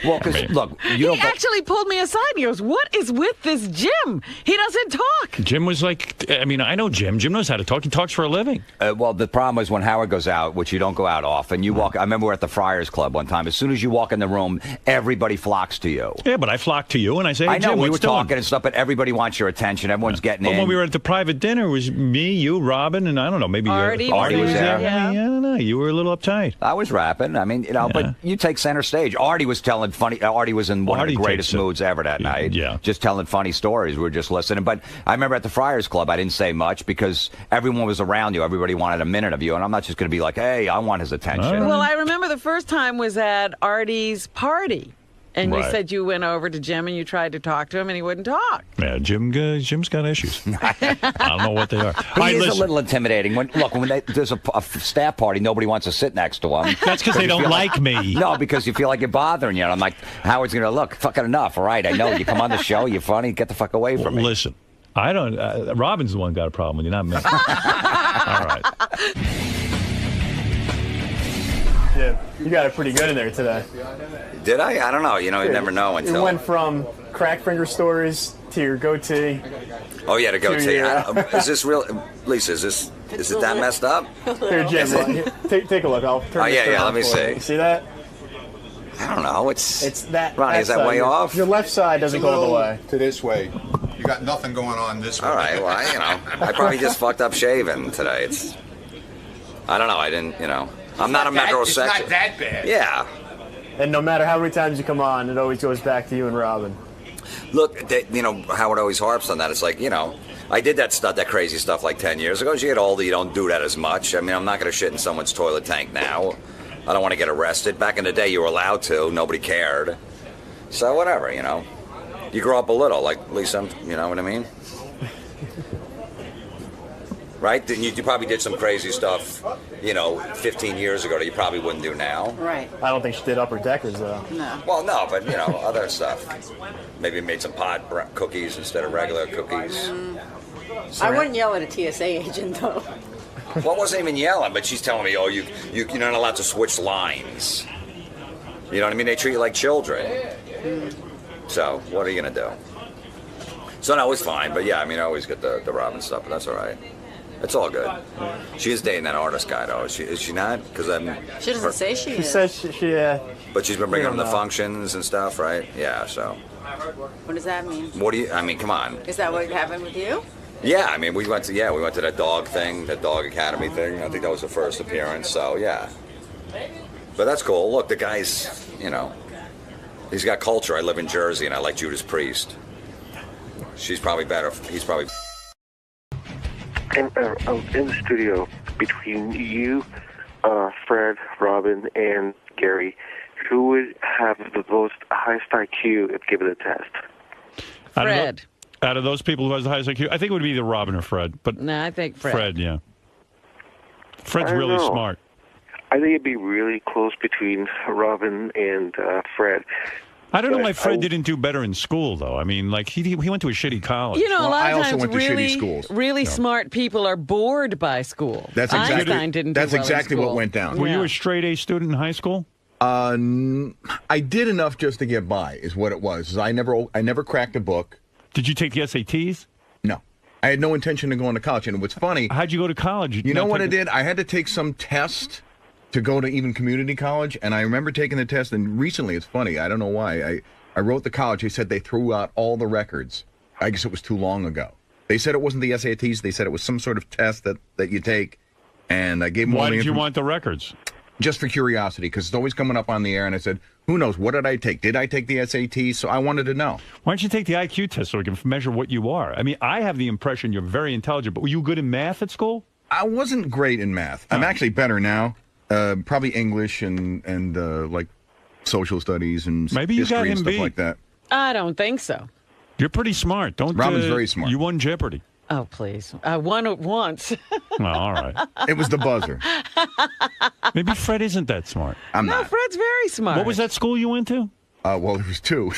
Well, because, look, he actually pulled me aside and he goes, "What is with this Jim? He doesn't talk." Jim was like, I mean, I know Jim. Jim knows how to talk. He talks for a living. Well, the problem is when Howard goes out, which you don't go out often, you walk. I remember we were at the Friars Club one time. As soon as you walk in the room, everybody flocks to you. Yeah, but I flock to you and I say, hey, I know, Jim, we were what's doing? talking and stuff, but everybody wants your attention. Everyone's getting in. When we were at the private dinner, it was me, you, Robin, and I don't know, maybe Artie was there. Yeah. I don't know. You were a little uptight. I was rapping. I mean, but you take center stage. Artie was telling funny. Artie was in one of the greatest moods ever that night. Yeah. Just telling funny stories. We were just listening. But I remember at the Friars Club, I didn't say much because everyone was around you. Everybody wanted a minute of you. And I'm not just going to be like, hey, I want his attention. Well, I remember the first time was at Artie's party. And you said you went over to Jim and you tried to talk to him and he wouldn't talk. Yeah, Jim's got issues. I don't know what they are. He is a little intimidating. When there's a staff party, nobody wants to sit next to him. That's because they don't like me. No, because you feel like you're bothering you. And I'm like, Howard's going to look, fucking enough. All right, I know. You come on the show, you're funny, get the fuck away from me. Listen, I don't. Robin's the one who got a problem with you, not me. All right. Yeah, you got it pretty good in there today. Did I? I don't know. You never know until. It went from crack finger stories to your goatee. Oh yeah, the goatee. Is this real, Lisa? Is it that messed up? Here, Jim, take a look. I'll turn. Oh yeah. Let me see. You see that? I don't know. It's that. Ronnie, is that way off? Your left side doesn't go all the way. To this way. You got nothing going on this way. All right. Well, I probably just fucked up shaving today. I don't know. I didn't. I'm not a metrosexual. It's not that bad. Yeah. And no matter how many times you come on, it always goes back to you and Robin. Look, Howard always harps on that. It's like, I did that crazy stuff like 10 years ago. As you get older, you don't do that as much. I mean, I'm not going to shit in someone's toilet tank now. I don't want to get arrested. Back in the day, you were allowed to. Nobody cared. So whatever, You grow up a little, like Lisa, you know what I mean? Right? You probably did some crazy stuff, 15 years ago that you probably wouldn't do now. Right. I don't think she did upper deckers, though. No. Well, no, but, other stuff. Maybe made some pot cookies instead of regular cookies. I wouldn't yell at a TSA agent, though. Well, I wasn't even yelling, but she's telling me, you're not allowed to switch lines. You know what I mean? They treat you like children. So what are you going to do? So no, it was fine. But yeah, I mean, I always get the Robin stuff, but that's all right. It's all good. She is dating that artist guy, though. Is she not? Because She doesn't say she is. She says she But she's been bringing him to know. functions and stuff, right? Yeah, so. What does that mean? What do you, I mean, come on. Is that what happened with you? Yeah, I mean, we went to that dog thing, that dog academy thing. I think that was the first appearance, so yeah. But that's cool. Look, the guy's, he's got culture. I live in Jersey, and I like Judas Priest. She's probably better. He's probably... In the studio, between you, Fred, Robin, and Gary, who would have the most highest IQ if given a test? Fred. Out of those people who has the highest IQ, I think it would be either Robin or Fred. But no, I think Fred. Fred, yeah. Fred's I don't really know. smart. I think it'd be really close between Robin and Fred. I don't know why Fred didn't do better in school, though. I mean, like, he went to a shitty college. You know, a lot of times really smart people are bored by school. That's Einstein didn't do well in exactly school. what went down. Were you a straight A student in high school? I did enough just to get by, is what it was. I never cracked a book. Did you take the SATs? No. I had no intention of going to college. And what's funny... How'd you go to college? You know what I did? I had to take some test to go to even community college, and I remember taking the test, and recently, it's funny, I don't know why, I wrote the college, they said they threw out all the records. I guess it was too long ago. They said it wasn't the SATs, they said it was some sort of test that you take, and I gave them all the Why did you want the records? Just for curiosity, because it's always coming up on the air, and I said, who knows, what did I take? Did I take the SATs? So I wanted to know. Why don't you take the IQ test so we can measure what you are? I mean, I have the impression you're very intelligent, but were you good in math at school? I wasn't great in math. I'm actually better now. Probably English and like social studies and Maybe you history got and him stuff beat. like that. I don't think so. You're pretty smart. Robin's very smart. You won Jeopardy. Oh, please. I won it once. Well, all right. It was the buzzer. Maybe Fred isn't that smart. I'm no, not. Fred's very smart. What was that school you went to? Well, there was two.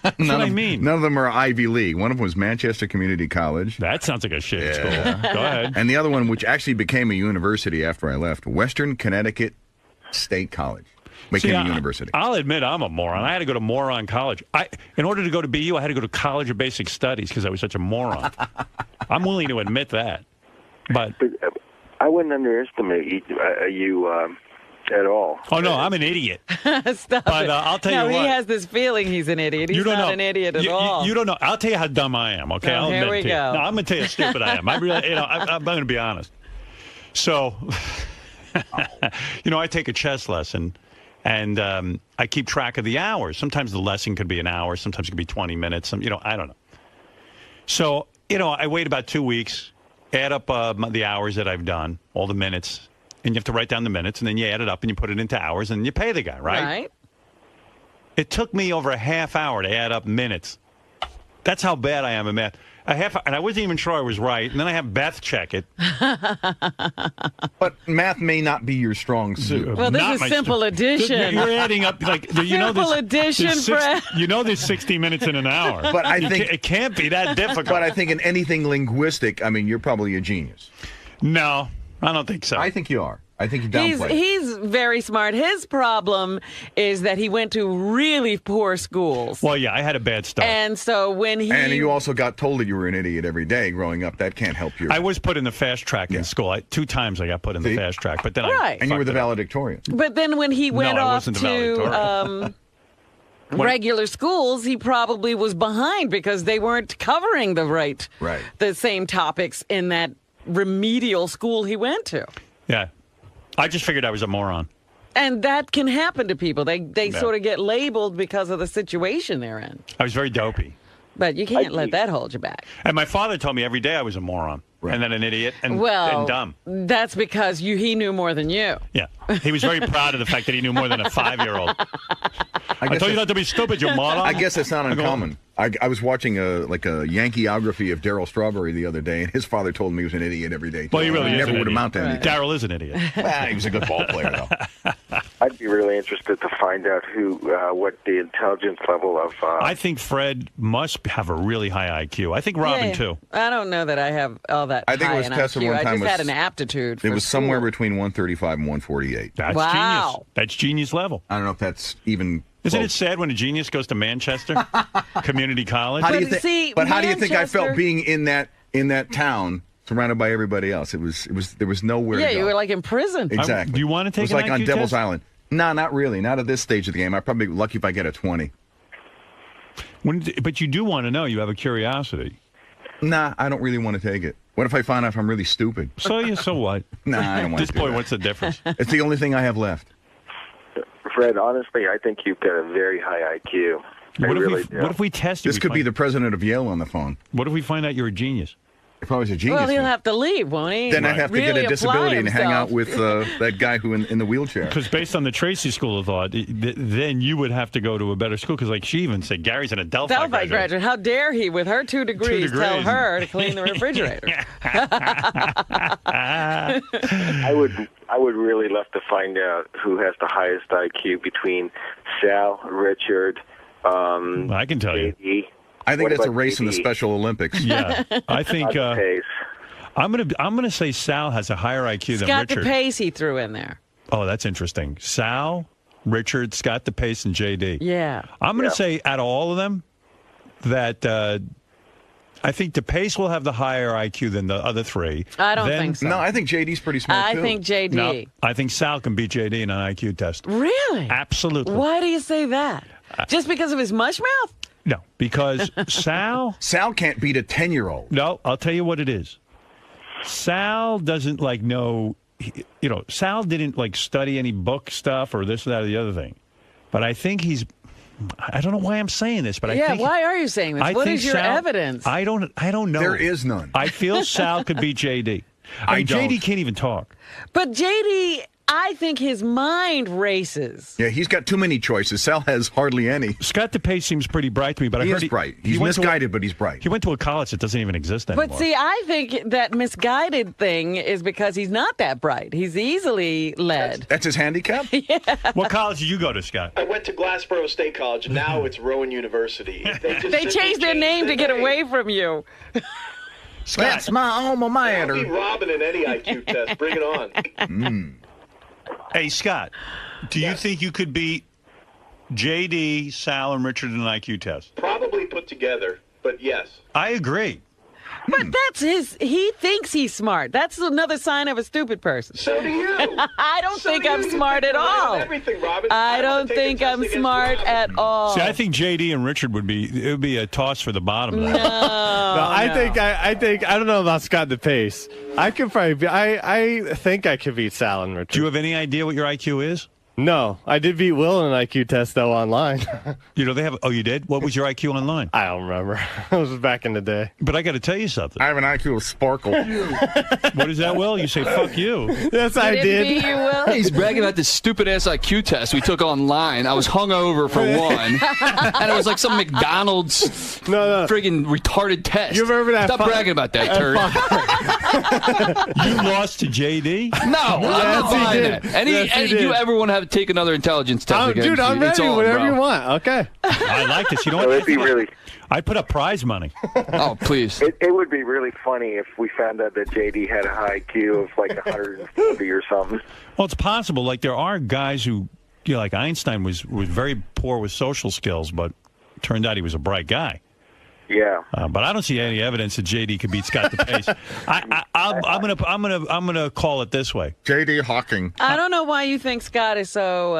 That's what I mean. None of them are Ivy League. One of them was Manchester Community College. That sounds like a shit school. Go ahead. And the other one, which actually became a university after I left, Western Connecticut State College. Became a university. I'll admit I'm a moron. I had to go to moron college. In order to go to BU, I had to go to College of Basic Studies because I was such a moron. I'm willing to admit that. But I wouldn't underestimate you at all. Oh, no, I'm an idiot. Stop But it. I'll tell you what. He has this feeling he's an idiot. He's You don't not know. an idiot at all. You don't know. I'll tell you how dumb I am, okay? Oh, I'll here admit we to you. go. No, I'm going to tell you how stupid I am. I'm going to be honest. So, I take a chess lesson, and I keep track of the hours. Sometimes the lesson could be an hour. Sometimes it could be 20 minutes. I don't know. So, I wait about 2 weeks, add up the hours that I've done, all the minutes, and you have to write down the minutes, and then you add it up and you put it into hours, and you pay the guy, right? Right. It took me over a half hour to add up minutes. That's how bad I am at math. And I wasn't even sure I was right. And then I have Beth check it. But math may not be your strong suit. Well, this is simple addition. You're adding up Simple addition, Fred. There's 60 minutes in an hour. But I think it can't be that difficult. But I think in anything linguistic, you're probably a genius. No, I don't think so. I think you are. I think you downplay it. He's very smart. His problem is that he went to really poor schools. Well, yeah, I had a bad start. And so when he... And you also got told that you were an idiot every day growing up. That can't help you. I was put in the fast track in school. 2 times I got put in the fast track. But then And you were the valedictorian. But then when he went I off wasn't the valedictorian. to regular schools, he probably was behind because they weren't covering the same topics in that remedial school he went to. Yeah. I just figured I was a moron. And that can happen to people. They sort of get labeled because of the situation they're in. I was very dopey. But you can't let that hold you back. And my father told me every day I was a moron. And then an idiot and dumb. That's because he knew more than you. Yeah. He was very proud of the fact that he knew more than a 5-year-old. I told you not to be stupid, you moron. I guess it's not uncommon. I was watching a Yankeeography of Darryl Strawberry the other day, and his father told him he was an idiot every day. Well, he really never is an would idiot. amount to anything. Darryl is an idiot. Well, he was a good ball player, though. I'd be really interested to find out what the intelligence level of... I think Fred must have a really high IQ. I think Robin, too. I don't know that I have all that I think high it was an tested IQ. one I time. just had an aptitude for It was somewhere between 135 and 148. That's genius. That's genius level. I don't know if that's even Isn't it sad when a genius goes to Manchester Community College? How do you think? But how do you think I felt being in that town, surrounded by everybody else? There was nowhere. Yeah, to go. you were like in prison. Exactly. Do you want to take It was an like on IQ Devil's test? Island. No, not really. Not at this stage of the game. I'm probably lucky if I get a 20. But you do want to know. You have a curiosity. Nah, I don't really want to take it. What if I find out I'm really stupid? So what? Nah, I don't want At this to do point, that. what's the difference? It's the only thing I have left. Fred, honestly, I think you've got a very high IQ. What do. if we test you? This could be the president of Yale on the phone. What if we find out you're a genius? If I was a genius, Well, he'll have to leave, won't he? then I'd have to Really get a disability and hang out apply with that guy who in the wheelchair. Because based on the Tracy School of Thought, then you would have to go to a better school. Because like she even said, Gary's an Adelphi Delphi graduate. How dare he, with her 2 degrees, tell her to clean the refrigerator? I would really love to find out who has the highest IQ between Sal, Richard, I can tell you. JD. I think What that's a about race in the JD? Special Olympics. Yeah, I think Pace. I'm gonna say Sal has a higher IQ than Scott Richard. DePace he threw in there. Oh, that's interesting. Sal, Richard, Scott DePace, and JD. Yeah. I'm going to say out of all of them that I think DePace will have the higher IQ than the other 3. I don't think so. No, I think JD's pretty smart, I too. think JD. No, I think Sal can beat JD in an IQ test. Really? Absolutely. Why do you say that? Just because of his mush mouth? No, because Sal can't beat a 10-year-old. No, I'll tell you what it is. Sal doesn't know. Sal didn't study any book stuff or this, that, or the other thing. But I think I don't know why I'm saying this, but I think. Why are you saying this? What is your evidence? I don't know. There is none. I feel Sal could beat JD. I don't. JD can't even talk. But JD, I think his mind races. Yeah, he's got too many choices. Sal has hardly any. Scott DePace seems pretty bright to me, but I He heard is bright. He's misguided, but he's bright. He went to a college that doesn't even exist anymore. But see, I think that misguided thing is because he's not that bright. He's easily led. That's his handicap? Yeah. What college did you go to, Scott? I went to Glassboro State College. Now it's Rowan University. They changed their name to get away from you. That's my alma mater. I'll be Robin in any IQ test. Bring it on. Hey, Scott, do you think you could beat JD, Sal, and Richard in an IQ test? Probably put together, but yes. I agree. But that's he thinks he's smart. That's another sign of a stupid person. So do you. I don't think I'm smart at all. Everything, Robin. I don't think I'm smart at all. See, I think JD and Richard would be a toss for the bottom of that. I think I don't know about Scott DePace. I could probably I think I could beat Sal and Richard. Do you have any idea what your IQ is? No, I did beat Will in an IQ test though online. They have. Oh, you did? What was your IQ online? I don't remember. It was back in the day. But I got to tell you something. I have an IQ of Sparkle. What is that, Will? You say fuck you. Yes, I did. He's bragging about this stupid ass IQ test we took online. I was hungover for one, and it was like some McDonald's friggin' retarded test. You remember that? Stop bragging about that, turd. You lost to JD? No, I'm not buying that. Yes, You ever want to take another intelligence test again? Dude, I'm ready. Whatever you want. Okay. I like this. You know what? It'd be really. I put up prize money. Oh, please. It would be really funny if we found out that JD had a high IQ of like 140 or something. Well, it's possible. Like there are guys who, like Einstein was very poor with social skills, but turned out he was a bright guy. Yeah. But I don't see any evidence that JD could beat Scott DePace. I'm gonna call it this way. JD Hawking. I don't know why you think Scott is so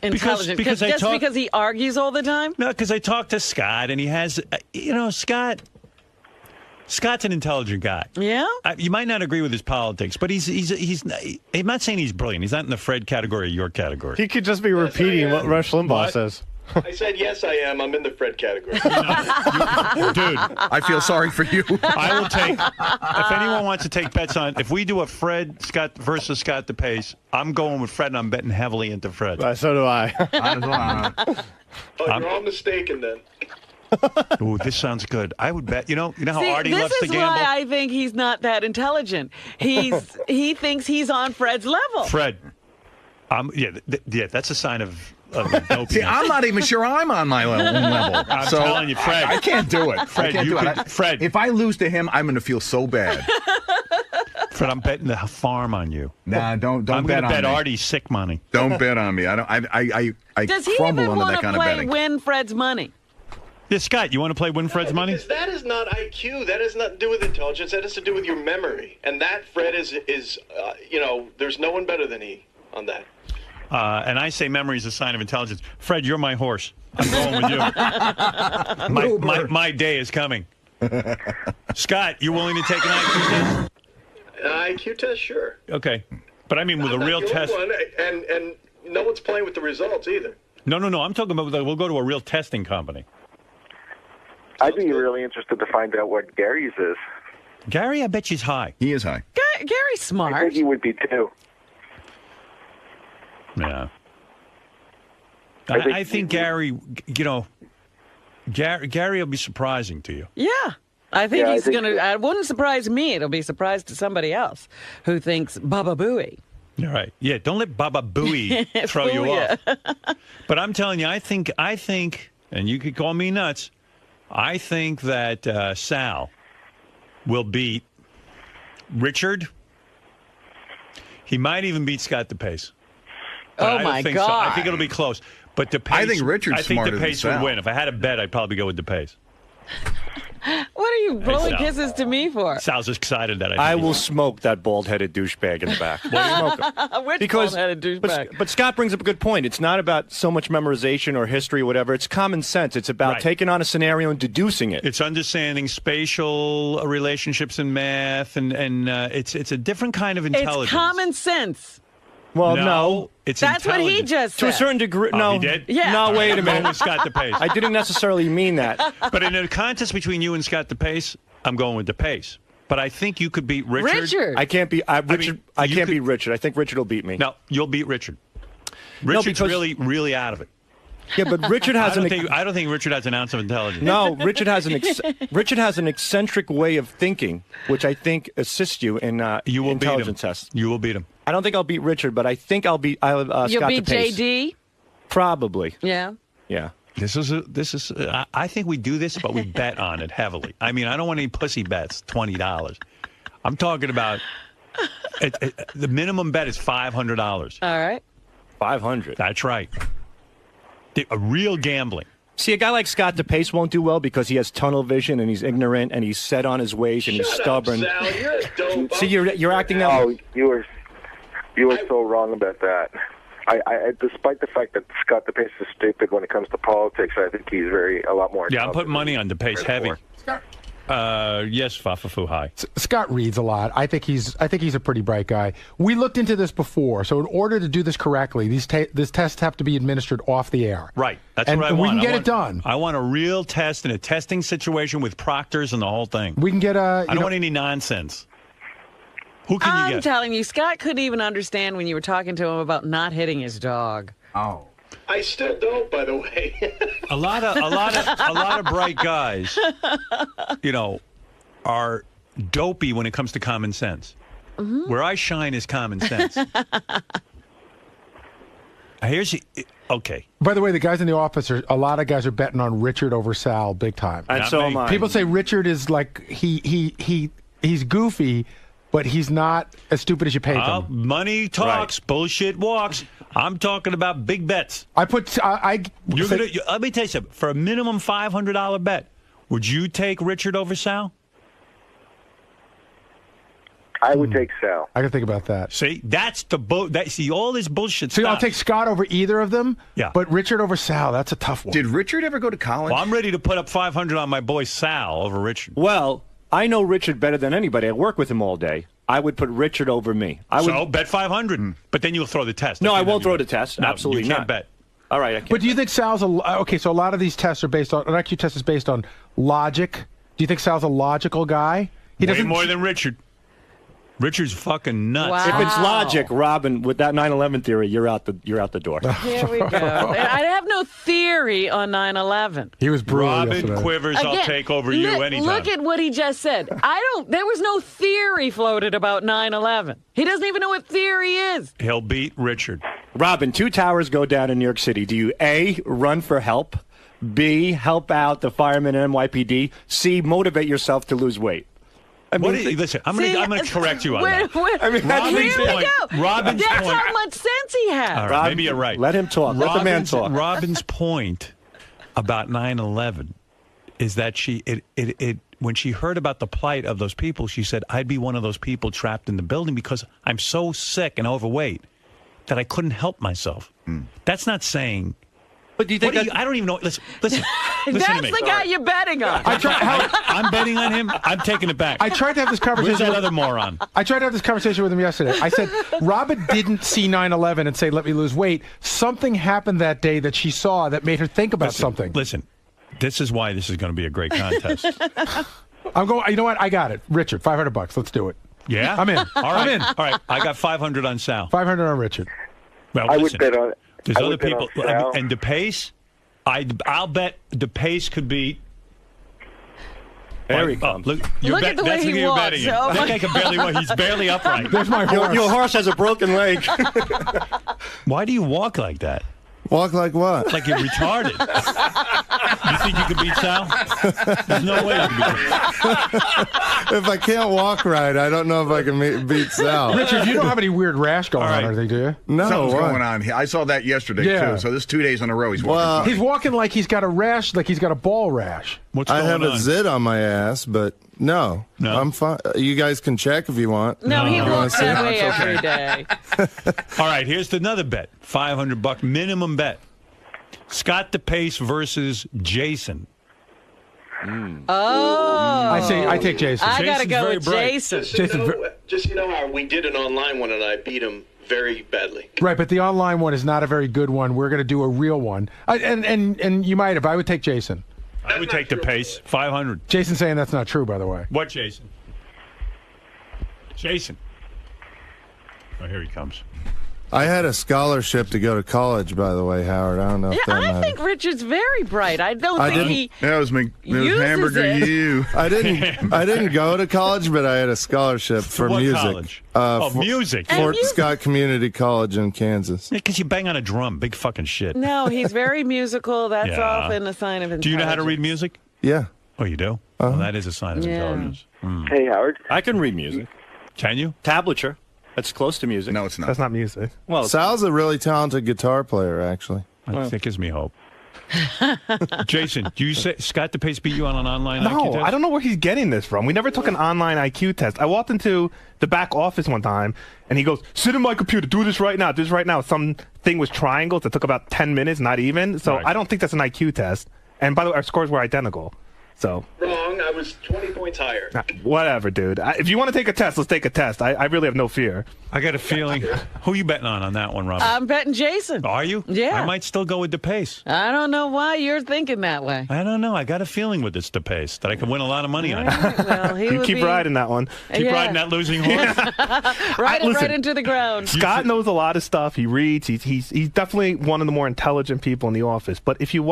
intelligent. Because because he argues all the time? No, because I talked to Scott, and he has, Scott's an intelligent guy. Yeah? You might not agree with his politics, but I'm not saying he's brilliant. He's not in the Fred category or your category. He could just be repeating what Rush Limbaugh says. I said yes, I am. I'm in the Fred category. Dude, I feel sorry for you. I will take. If anyone wants to take bets on, if we do a Fred Scott versus Scott DePace, I'm going with Fred, and I'm betting heavily into Fred. So do I. You're all mistaken then. Ooh, this sounds good. I would bet. You know how Artie loves to This is gamble. why I think he's not that intelligent. He thinks he's on Fred's level. Fred, that's a sign of dope. See, I'm not even sure I'm on my own level. I'm telling you, Fred. I can't do it. Fred, Fred, Fred, if if I lose to him, I'm going to feel so bad. Fred, I'm betting the farm on you. Nah, don't I'm bet gonna on bet me. Artie's sick money. Don't bet on me. I Does he crumble even under want that to kind of play betting. Win Fred's money? Yeah, Scott, you want to play Win Fred's money? Because that is not IQ. That has nothing to do with intelligence. That has to do with your memory. And that, Fred, is there's no one better than he on that. And I say memory is a sign of intelligence. Fred, you're my horse. I'm going with you. my day is coming. Scott, you willing to take an IQ test? An IQ test, sure. Okay. But I mean with a real test. One, and no one's playing with the results either. No. I'm talking about we'll go to a real testing company. I'd be really interested to find out what Gary's is. Gary, I bet she's high. He is high. Gary's smart. I think he would be too. Yeah. I think Gary, Gary will be surprising to you. Yeah. I think he's going to. It wouldn't surprise me. It'll be a surprise to somebody else who thinks Baba Booey. All right. Yeah, don't let Baba Booey throw you off. But I'm telling you, I think, and you could call me nuts, I think that Sal will beat Richard. He might even beat Scott DePace. Oh, my God. So. I think it'll be close. But DePace, I think Richard's smarter than DePace Sal. would win. If I had a bet, I'd probably go with DePace. What are you blowing Sal. kisses to me for? Sal's excited that I will smoke that bald-headed douchebag in the back. Which bald-headed douchebag? But Scott brings up a good point. It's not about so much memorization or history or whatever. It's common sense. It's about taking on a scenario and deducing it. It's understanding spatial relationships in math, and it's a different kind of intelligence. It's common sense. Well, no. It's That's what he just said. To a certain degree. Oh, no. he did? Yeah. No, wait a I'm minute. going with Scott DePace. I didn't necessarily mean that. But in a contest between you and Scott DePace, I'm going with DePace. But I think you could beat Richard. I can't beat Richard. I can't beat Richard. I think Richard will beat me. No, you'll beat Richard. Richard's really out of it. Yeah, but Richard has I don't think Richard has an ounce of intelligence. No, Richard has an eccentric way of thinking, which I think assists you in intelligence tests. You will beat him. I don't think I'll beat Richard, but I think I'll beat Scott You'll beat DePace. JD? Probably. Yeah. Yeah. This is. I think we do this, but we bet on it heavily. I mean, I don't want any pussy bets. $20. I'm talking about the minimum bet is $500. All right. 500. That's right. A real gambling. See, a guy like Scott DePace won't do well because he has tunnel vision and he's ignorant and he's set on his ways and he's stubborn. Up, Sal. You're a dope. See, you're acting out. Oh, you were so wrong about that. I despite the fact that Scott DePace is stupid when it comes to politics, I think he's a lot more. Yeah, I'm putting money on DePace heavy. Yes, Fafafu, hi. Scott reads a lot. I think he's a pretty bright guy. We looked into this before, so in order to do this correctly, these tests have to be administered off the air. Right. That's and what I want. We can get it done. I want a real test in a testing situation with proctors and the whole thing. We can get I don't want any nonsense. Who can you I'm get? telling you, Scott couldn't even understand when you were talking to him about not hitting his dog. Oh. I still don't, by the way. A lot of bright guys, are dopey when it comes to common sense. Mm-hmm. Where I shine is common sense. Okay. By the way, the guys in the office a lot of guys are betting on Richard over Sal big time. And so am I. People say Richard is like he's goofy, but he's not as stupid as you pay him. Money talks, bullshit walks. I'm talking about big bets. Let me tell you something. For a minimum $500 bet, would you take Richard over Sal? I would take Sal. I can think about that. See, that's see all this bullshit. See, stuff. I'll take Scott over either of them. Yeah, but Richard over Sal, that's a tough one. Did Richard ever go to college? Well, I'm ready to put up $500 on my boy Sal over Richard. Well, I know Richard better than anybody. I work with him all day. I would put Richard over me. So bet 500, but then you'll throw the test. No, I won't throw the test. No, Absolutely you can't not. bet. All right. I can't. But do you think Sal's okay? So a lot of these tests are based on an IQ test is based on logic. Do you think Sal's a logical guy? Way more than Richard. Richard's fucking nuts. Wow. If it's logic, Robin, with that 9/11 theory, you're out the door. Here we go. I have no theory on 9/11. He was brutal. Robin yesterday. Quivers, I'll take over you anytime. Look at what he just said. There was no theory floated about 9/11. He doesn't even know what theory is. He'll beat Richard. Robin, 2 towers go down in New York City. Do you A, run for help, B, help out the firemen and NYPD, C, motivate yourself to lose weight? Listen, I'm going to correct you on that. Robin's point. Here we go. Robin's That's point. how much sense he has. All right, maybe you're right. Let him talk. Let the man talk. Robin's point about 9/11 is that when she heard about the plight of those people, she said, "I'd be one of those people trapped in the building because I'm so sick and overweight that I couldn't help myself." That's not saying. But do you think I don't even know. Listen to me. That's the guy you're betting on. I'm betting on him. I'm taking it back. I tried to have this conversation. Where's that other moron? I tried to have this conversation with him yesterday. I said, Robin didn't see 9/11 and say, "Let me lose weight." Something happened that day that she saw that made her think about something. Listen, this is why this is going to be a great contest. I'm going. You know what? I got it, Richard. $500. Let's do it. Yeah, I'm in. All right, I'm in. All right, I got 500 on Sal. 500 on Richard. Well, I listen, would bet on. there's I other would bet people, on Sal. and DePace. I'll bet DePace could beat. There he comes. Look at the way that's he who you're walks. betting. Oh, That guy can barely walk. He's barely upright. There's my horse. Your horse has a broken leg. Why do you walk like that? Walk like what? Like you're retarded. You think you could beat Sal? There's no way you can beat him. If I can't walk right, I don't know if I can beat Sal. Richard, you don't have any weird rash going on or anything, do you? No. Something's what? going on here. I saw that yesterday, Yeah. too. So this 2 days in a row he's walking funny. He's walking like he's got a rash, like he's got a ball rash. What's I going have on? a zit on my ass, but no. I'm fine. You guys can check if you want. No, he You wanna walks see? that way every day. All right, here's another bet. $500 minimum bet. Scott DePace versus Jason. Oh. I take Jason. I got to Jason's go very with bright. Jason. Just so you know how we did an online one and I beat him very badly. Right, but the online one is not a very good one. We're going to do a real one. And you might have. I would take Jason. I would take DePace. 500. Jason's saying that's not true, by the way. What, Jason? Jason. Oh, here he comes. I had a scholarship to go to college, by the way, Howard. I don't know if that I matters. think Richard's very bright. I don't I think didn't- he That was uses hamburger it. you. I didn't go to college, but I had a scholarship for what music. college? For- Music. Fort Scott Community College in Kansas. Because you bang on a drum. Big fucking shit. No, he's very musical. That's Yeah. often a sign of intelligence. Do you know how to read music? Yeah. Oh, you do? Well, that is a sign of Yeah. intelligence. Hey, Howard. I can read music. Can you? Tablature. That's close to music. No, it's not. That's not music. Well, Sal's a really talented guitar player, actually. That gives me hope. Jason, do you say Scott DePace beat you on an online IQ No, test? I don't know where he's getting this from. We never took an online IQ test. I walked into the back office one time, and he goes, "Sit in my computer, do this right now, do this right now." Some thing was triangles that took about 10 minutes, not even. So Right. I don't think that's an IQ test. And by the way, our scores were identical. So Wrong. I was 20 points higher. whatever, dude. If you want to take a test, let's take a test. I really have no fear. I got a feeling. Who you betting on that one, Robin? I'm betting Jason. Are you? Yeah. I might still go with DePace. I don't know why you're thinking that way. I don't know. I got a feeling with this DePace that I could win a lot of money on it. Well, he You would keep be- riding that one. Keep Yeah. riding that losing horse. Ride it Listen. right into the ground. Scott knows a lot of stuff. He reads. He's definitely one of the more intelligent people in the office. But if you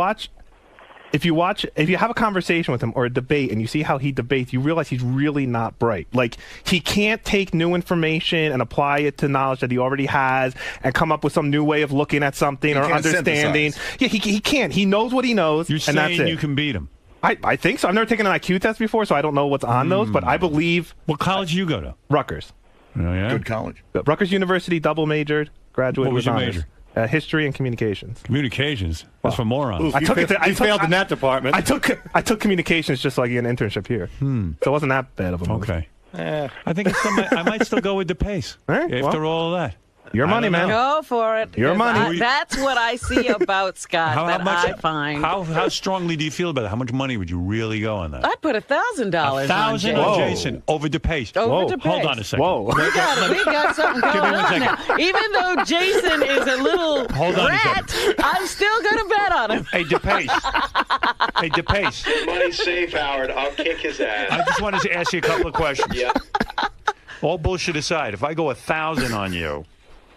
have a conversation with him or a debate and you see how he debates, you realize he's really not bright. Like, he can't take new information and apply it to knowledge that he already has and come up with some new way of looking at something He or can't understanding. synthesize. Yeah, he can't. He knows what he knows, You're and that's saying it. you can beat him. I think so. I've never taken an IQ test before, so I don't know what's on those, but I believe What college do you go to? Rutgers. Oh, yeah? Good college. Rutgers University, double majored, graduated What was with your honors. major? History and communications. Communications. That's for morons. I took it. You failed in that department. I took communications just so I get an internship here. So it wasn't that bad of a move. Okay. I think I might still go with DePace after all of that. Your money, man. Go for it. Your 'cause money. That's what I see about Scott I find. How strongly do you feel about that? How much money would you really go on that? I'd put $1,000 on $1,000 Jason. on Jason over DePace. Over DePace. Hold on a second. Whoa. We got something Give going me 1 on second. there. Even though Jason is a little Hold on a rat, I'm still going to bet on him. Hey, DePace. Hey, DePace. Money's safe, Howard. I'll kick his ass. I just wanted to ask you a couple of questions. Yeah. All bullshit aside, if I go 1,000 on you,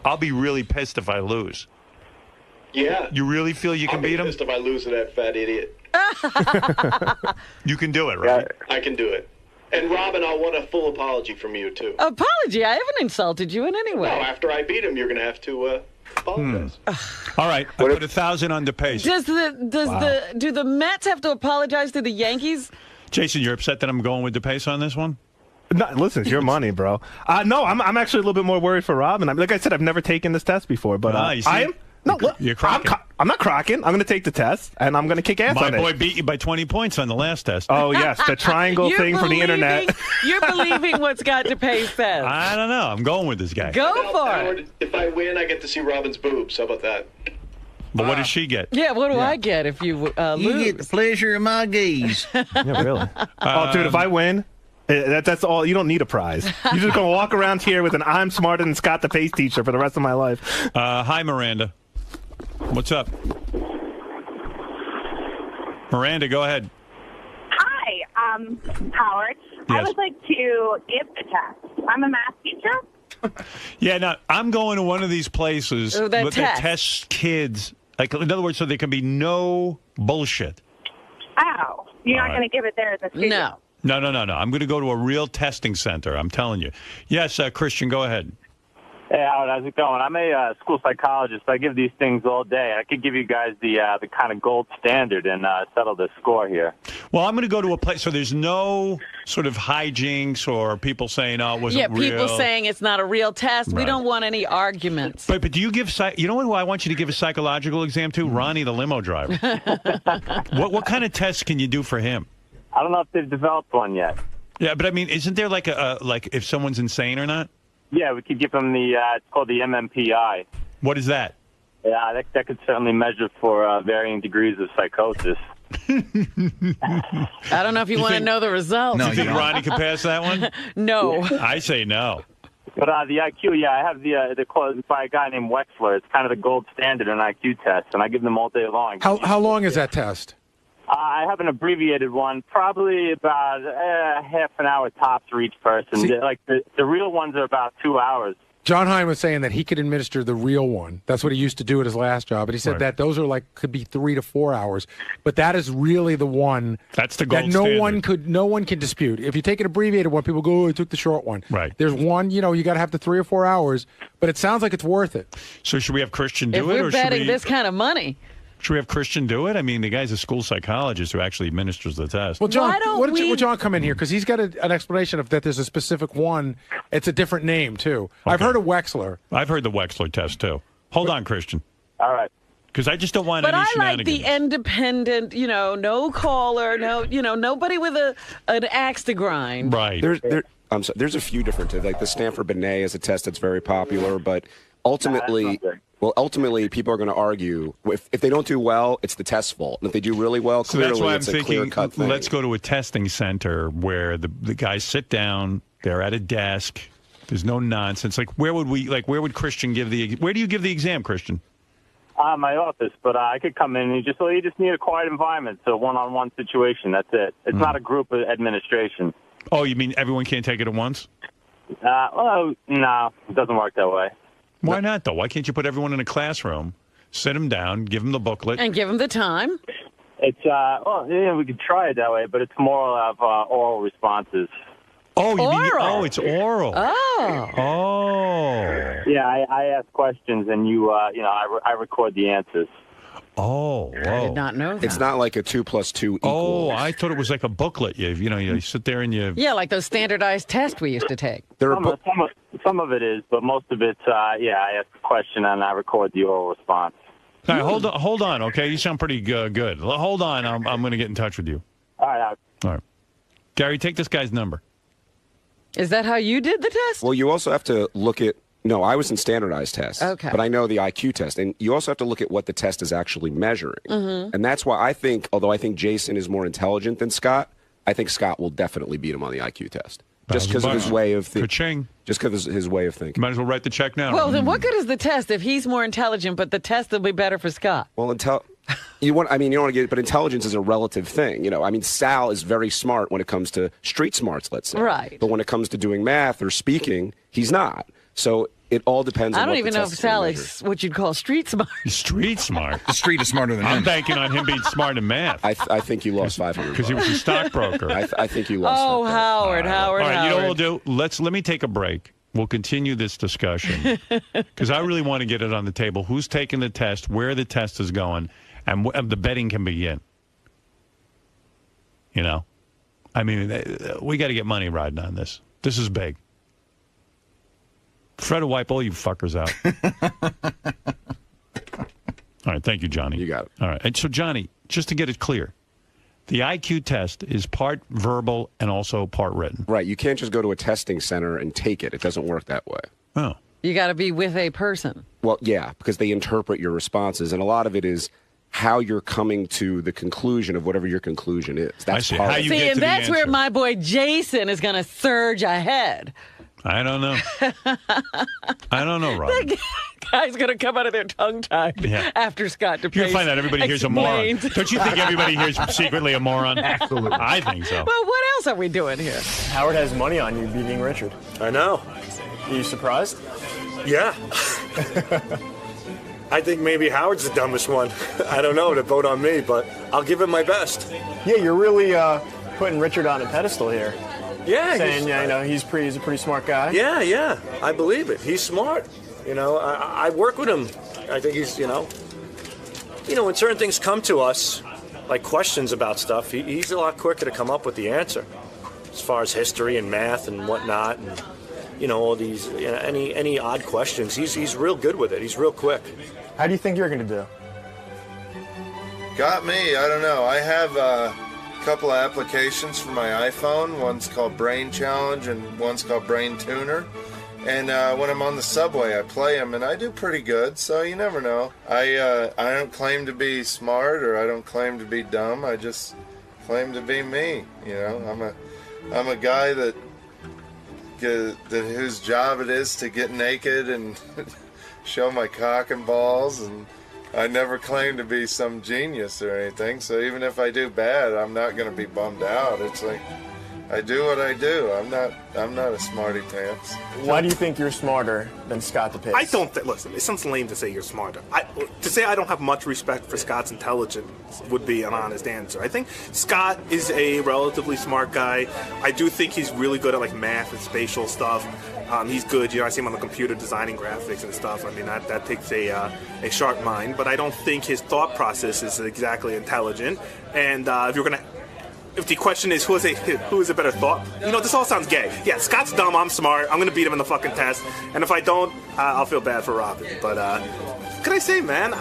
I'll be really pissed if I lose. Yeah. You really feel you can I'll be beat him? pissed if I lose to that fat idiot. You can do it, right? I can do it. And Robin, I want a full apology from you too. Apology? I haven't insulted you in any way. No, after I beat him, you're going to have to apologize. All right, I put 1,000 on DePace. Do the Mets have to apologize to the Yankees? Jason, you're upset that I'm going with DePace on this one? No, listen, it's your money, bro. No, I'm actually a little bit more worried for Robin. Like I said, I've never taken this test before, but I am. No, look, you're crocking. I'm not crocking. I'm going to take the test, and I'm going to kick ass on it. My boy beat you by 20 points on the last test. Oh, yes, the triangle thing from the internet. You're believing what Scott DePace says. I don't know. I'm going with this guy. Go for it. If I win, I get to see Robin's boobs. How about that? But what does she get? Yeah, what do I get if you lose? You get the pleasure of my gaze. Yeah, really. Oh, dude, if I win, that's all. You don't need a prize. You're just going to walk around here with an I'm smarter than Scott DePace t-shirt for the rest of my life. Hi, Miranda. What's up? Miranda, go ahead. Hi, Howard. Yes. I would like to give the test. I'm a math teacher. Yeah, now, I'm going to one of these places that tests kids. Like, in other words, so there can be no bullshit. Oh, you're not going to give it there at the studio? No. No. I'm going to go to a real testing center. I'm telling you. Yes, Christian, go ahead. Hey, Howard, how's it going? I'm a school psychologist. I give these things all day. I could give you guys the kind of gold standard and settle the score here. Well, I'm going to go to a place so there's no sort of hijinks or people saying, "Oh, it wasn't real." Yeah, people saying it's not a real test. We Right. don't want any arguments. But do you give you know who I want you to give a psychological exam to? Ronnie, the limo driver. What kind of tests can you do for him? I don't know if they've developed one yet. Yeah, but I mean, isn't there like like if someone's insane or not? Yeah, we could give them it's called the MMPI. What is that? Yeah, that could certainly measure for varying degrees of psychosis. I don't know if you want to know the results. Do you think Ronnie could pass that one? No. I say no. But the IQ, yeah, I have the called by a guy named Wexler. It's kind of the gold standard in IQ tests, and I give them all day long. How long is that test? I have an abbreviated one, probably about half an hour tops for each person. See- Like the real ones are about 2 hours. John Hine was saying that he could administer the real one. That's what he used to do at his last job. But he said that those are could be 3 to 4 hours. But that is really the one. That's the that gold no one can dispute. If you take an abbreviated one, people go, "Oh, I took the short one." Right. There's one. You got to have the 3 or 4 hours. But it sounds like it's worth it. So should we have Christian do If it, we're or should betting we? this kind of money. Should we have Christian do it? I mean, the guy's a school psychologist who actually administers the test. Well, John, would John come in here? Because he's got an explanation of that there's a specific one. It's a different name, too. Okay. I've heard of Wexler. I've heard the Wexler test, too. Hold on, Christian. All right. Because I just don't want But any I like shenanigans. the independent, no caller, nobody with an axe to grind. Right. There's a few different, like the Stanford Binet is a test that's very popular, but ultimately, people are going to argue if they don't do well, it's the test's fault. And if they do really well, So that's clearly why I'm it's a thinking, clear-cut thing. let's go to a testing center where the guys sit down, they're at a desk, there's no nonsense. Where would Christian where do you give the exam, Christian? My office, but I could come in and you just need a quiet environment, so one-on-one situation. That's it. It's not a group administration. Oh, you mean everyone can't take it at once? Well, no, it doesn't work that way. Why not, though? Why can't you put everyone in a classroom, sit them down, give them the booklet? And give them the time. It's we could try it that way, but it's more of oral responses. Oh, it's oral. Oh. Yeah, I ask questions and I record the answers. Oh, whoa. I did not know that. It's not like a 2 + 2 equals. Oh, I thought it was like a booklet. You sit there and you. Yeah, like those standardized tests we used to take. Some of it is, but most of it's, I ask a question and I record the oral response. All right, hold on, okay? You sound pretty good. Hold on, I'm going to get in touch with you. All right. All right. Gary, take this guy's number. Is that how you did the test? Well, you also have to look at. No, I was in standardized tests. Okay. But I know the IQ test. And you also have to look at what the test is actually measuring. Mm-hmm. And that's why although I think Jason is more intelligent than Scott, I think Scott will definitely beat him on the IQ test. Just because of his way of thinking. Just because of his way of thinking. Might as well write the check now. Well, then what good is the test if he's more intelligent, but the test will be better for Scott? Well, you don't want to get, but intelligence is a relative thing. Sal is very smart when it comes to street smarts, let's say. Right. But when it comes to doing math or speaking, he's not. So it all depends on I don't what even the know test if is gonna Sal measure. is what you'd call street smart. Street smart? The street is smarter than him. I'm banking on him being smart in math. I think you lost 500. Because he was a stockbroker. I think you lost. Oh, Howard. All right, you know what we'll do? Let me take a break. We'll continue this discussion because I really want to get it on the table. Who's taking the test, where the test is going, and the betting can begin. I mean, we got to get money riding on this. This is big. Fred will wipe all you fuckers out. All right, thank you, Johnny. You got it. All right, and so, Johnny, just to get it clear, the IQ test is part verbal and also part written. Right. You can't just go to a testing center and take it. It doesn't work that way. Oh. You got to be with a person. Well, yeah, because they interpret your responses, and a lot of it is how you're coming to the conclusion of whatever your conclusion is. That's part of it. See, and that's where my boy Jason is going to surge ahead. I don't know. I don't know, Rob. That guy's going to come out of there tongue-tied after Scott DePace. You'll find out everybody here's a moron. explains. Don't you think everybody here's secretly a moron? Absolutely. I think so. Well, what else are we doing here? Howard has money on you beating Richard. I know. Are you surprised? Yeah. I think maybe Howard's the dumbest one. I don't know to vote on me, but I'll give it my best. Yeah, you're really putting Richard on a pedestal here. Yeah, saying he's a pretty smart guy. Yeah, I believe it. He's smart. I work with him. I think he's when certain things come to us, like questions about stuff, he's a lot quicker to come up with the answer, as far as history and math and whatnot, and all these any odd questions. He's real good with it. He's real quick. How do you think you're going to do? Got me. I don't know. I have a couple of applications for my iPhone. One's called Brain Challenge and one's called Brain Tuner. And when I'm on the subway, I play them, and I do pretty good, so you never know. I don't claim to be smart or I don't claim to be dumb. I just claim to be me. I'm a guy that whose job it is to get naked and show my cock and balls, and I never claim to be some genius or anything, so even if I do bad, I'm not going to be bummed out. It's like, I do what I do. I'm not a smarty pants. Why do you think you're smarter than Scott DePace? I don't listen, it sounds lame to say you're smarter. To say I don't have much respect for Scott's intelligence would be an honest answer. I think Scott is a relatively smart guy. I do think he's really good at like math and spatial stuff. He's good. I see him on the computer designing graphics and stuff. I mean, that takes a sharp mind. But I don't think his thought process is exactly intelligent. And if the question is who is a better thought, this all sounds gay. Yeah, Scott's dumb. I'm smart. I'm gonna beat him in the fucking test. And if I don't, I'll feel bad for Robin. But can I say, man,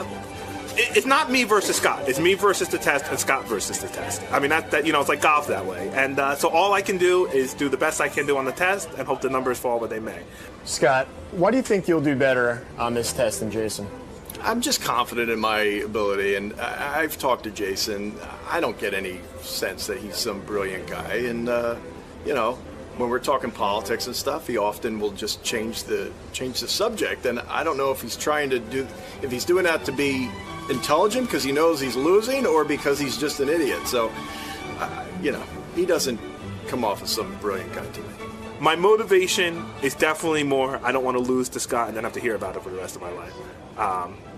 it's not me versus Scott. It's me versus the test and Scott versus the test. I mean, that it's like golf that way. And so all I can do is do the best I can do on the test and hope the numbers fall where they may. Scott, why do you think you'll do better on this test than Jason? I'm just confident in my ability, and I've talked to Jason. I don't get any sense that he's some brilliant guy. And when we're talking politics and stuff, he often will just change the subject. And I don't know if he's doing that to be intelligent because he knows he's losing, or because he's just an idiot. So, he doesn't come off as some brilliant guy to me. My motivation is definitely more, I don't want to lose to Scott and then have to hear about it for the rest of my life.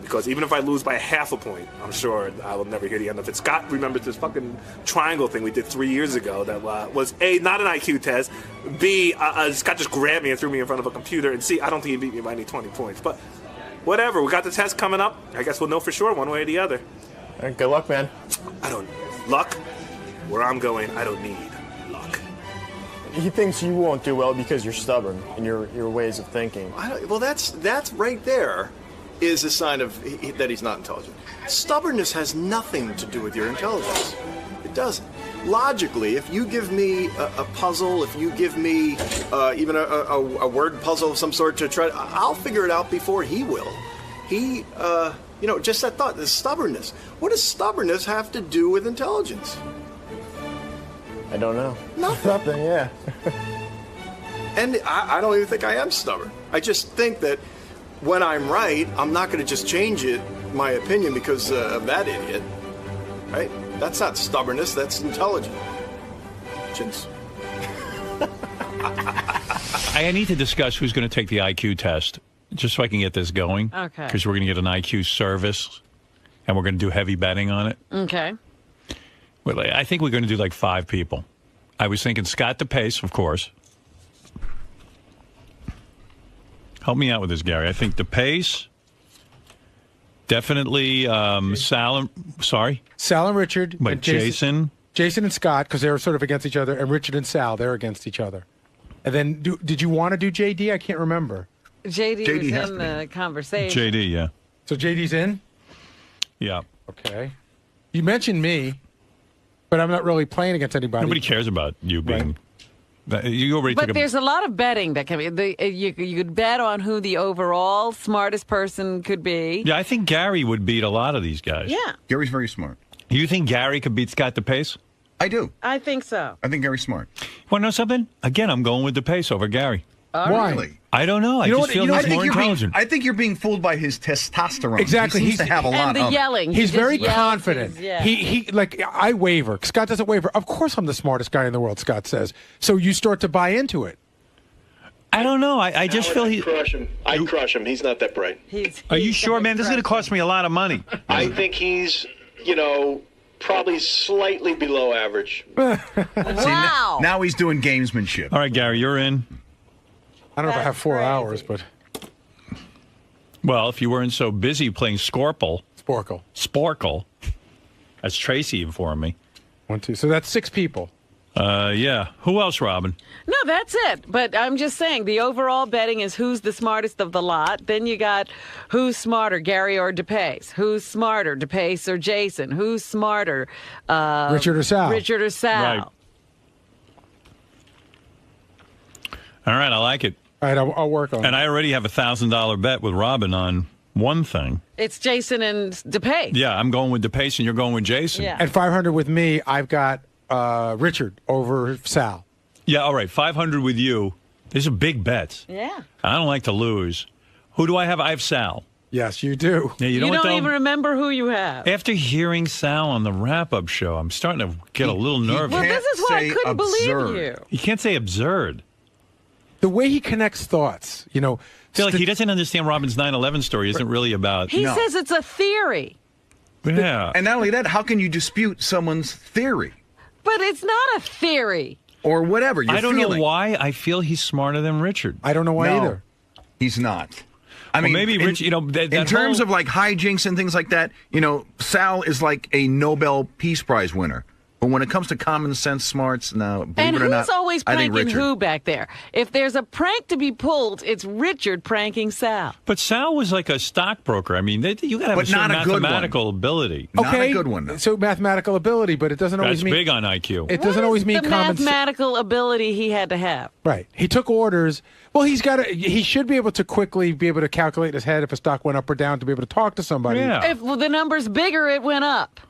Because even if I lose by half a point, I'm sure I will never hear the end of it. Scott remembers this fucking triangle thing we did 3 years ago that was A, not an IQ test, B, Scott just grabbed me and threw me in front of a computer, and C, I don't think he beat me by any 20 points. But whatever, we got the test coming up. I guess we'll know for sure one way or the other. All right, good luck, man. Luck? Where I'm going, I don't need luck. He thinks you won't do well because you're stubborn in your ways of thinking. Well, that's right there is a sign of that he's not intelligent. Stubbornness has nothing to do with your intelligence. It doesn't. Logically, if you give me a puzzle, if you give me even a word puzzle of some sort to try, I'll figure it out before he will. He, just that thought, the stubbornness. What does stubbornness have to do with intelligence? I don't know. Nothing, yeah. And I don't even think I am stubborn. I just think that when I'm right, I'm not going to just change my opinion because of that idiot. Right? That's not stubbornness, that's intelligence. I need to discuss who's going to take the IQ test, just so I can get this going. Okay. Because we're going to get an IQ service, and we're going to do heavy betting on it. Okay. Well, I think we're going to do like 5 people. I was thinking Scott DePace, of course. Help me out with this, Gary. I think DePace, definitely Sal and Richard. Wait, and Jason and Scott, because they were sort of against each other, and Richard and Sal, they're against each other. And then, did you want to do JD? I can't remember. JD was in the conversation. JD, yeah. So JD's in? Yeah. Okay. You mentioned me, but I'm not really playing against anybody. Nobody cares about you being. You already But took there's a lot of betting that can be. You could bet on who the overall smartest person could be. Yeah, I think Gary would beat a lot of these guys. Yeah. Gary's very smart. You think Gary could beat Scott DePace? I do. I think so. I think Gary's smart. Want to know something? Again, I'm going with DePace over Gary. Why? Really? I don't know. I just feel he's more intelligent. I think you're being fooled by his testosterone. Exactly. He seems to have a lot and the of yelling. He's very just yells. confident. Yeah. He like I waver. Scott doesn't waver. Of course, I'm the smartest guy in the world. Scott says. So you start to buy into it. I don't know. I just feel he. Crush him. I'd crush him. He's not that bright. Are you sure, man? This is going to cost me a lot of money. I think he's, probably slightly below average. Wow. Now he's doing gamesmanship. All right, Gary, you're in. I don't know if I have 4 hours, but Well, if you weren't so busy playing Sporkle, as Tracy informed me. 1, 2. So that's 6 people. Yeah. Who else, Robin? No, that's it. But I'm just saying the overall betting is who's the smartest of the lot. Then you got who's smarter, Gary or DePace. Who's smarter, DePace or Jason? Who's smarter, Richard or Sal? Richard or Sal. Right. All right, I like it. All right, I'll work on it. And I already have a $1,000 bet with Robin on one thing. It's Jason and DePace. Yeah, I'm going with DePace and you're going with Jason. Yeah. At 500 with me, I've got Richard over Sal. Yeah, all right, 500 with you. These are big bets. Yeah. I don't like to lose. Who do I have? I have Sal. Yes, you do. Yeah, You don't even remember who you have. After hearing Sal on the wrap-up show, I'm starting to get a little nervous. Well, this is why I couldn't believe you. You can't say absurd. The way he connects thoughts, I feel like he doesn't understand Robin's 9/11 story isn't really about... He says it's a theory. Yeah. And not only that, how can you dispute someone's theory? But it's not a theory. Or whatever you're I don't feeling. know why I feel he's smarter than Richard. I don't know why No, either. He's not. I Well, mean, maybe Rich, in terms of like hijinks and things like that, Sal is like a Nobel Peace Prize winner. But when it comes to common sense smarts, now, believe And it or who's not, always I think pranking Richard. who back there? If there's a prank to be pulled, it's Richard pranking Sal. But Sal was like a stockbroker. I mean, you got to have But a certain not a good one. mathematical ability. Okay, so mathematical ability, but it doesn't always That's mean... big on IQ. It doesn't always mean The common sense. mathematical ability he had to have. Right. He took orders. Well, he should be able to quickly be able to calculate in his head if a stock went up or down to be able to talk to somebody. Yeah. If the number's bigger, it went up.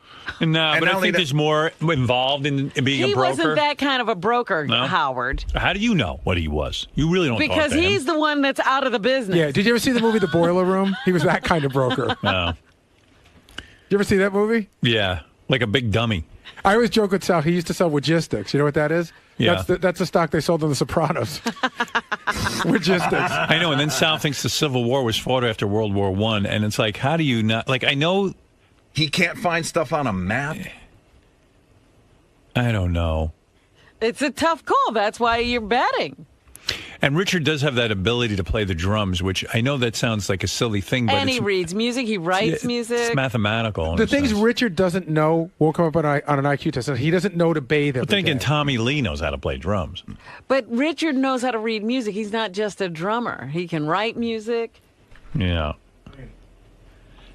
No, but I think there's more involved in being He a broker. wasn't that kind of a broker, No? Howard. How do you know what he was? You really don't Because talk to he's him. the one that's out of the business. Yeah. Did you ever see the movie The Boiler Room? He was that kind of broker. No. You ever see that movie? Yeah, like a big dummy. I always joke with Sal. He used to sell Logistics. You know what that is? Yeah. That's the stock they sold on The Sopranos. Logistics. I know, and then Sal thinks the Civil War was fought after World War I, and it's like, how do you not... Like, I know... He can't find stuff on a map? I don't know. It's a tough call. That's why you're betting. And Richard does have that ability to play the drums, which I know that sounds like a silly thing, but And it's, he reads music. He writes music. it's mathematical. in The a things sense. Richard doesn't know won't come up on an IQ test. He doesn't know to bathe every I'm thinking day. Tommy Lee knows how to play drums. But Richard knows how to read music. He's not just a drummer. He can write music. Yeah.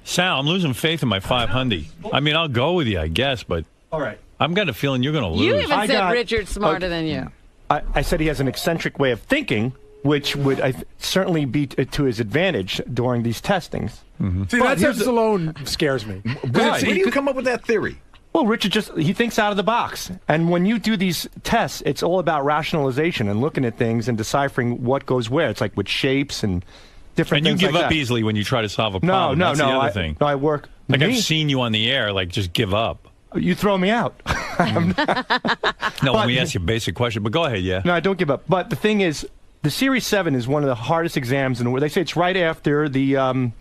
Sal, I'm losing faith in my 500. I mean, I'll go with you, I guess, but All right. I've got a feeling you're going to lose. You even said Richard's smarter than you. I said he has an eccentric way of thinking, which would certainly be to his advantage during these testings. See, that sentence alone scares me. Why do you come up with that theory? Well, Richard he thinks out of the box. And when you do these tests, it's all about rationalization and looking at things and deciphering what goes where. It's like with shapes and different And you things give like up that. easly when you try to solve a problem. No, That's the no. other thing. I work. Like, Me? I've seen you on the air, like, just give up. You throw me out. No, when we ask you a basic question, but go ahead, yeah. No, I don't give up. But the thing is, the Series 7 is one of the hardest exams in the world. They say it's right after the,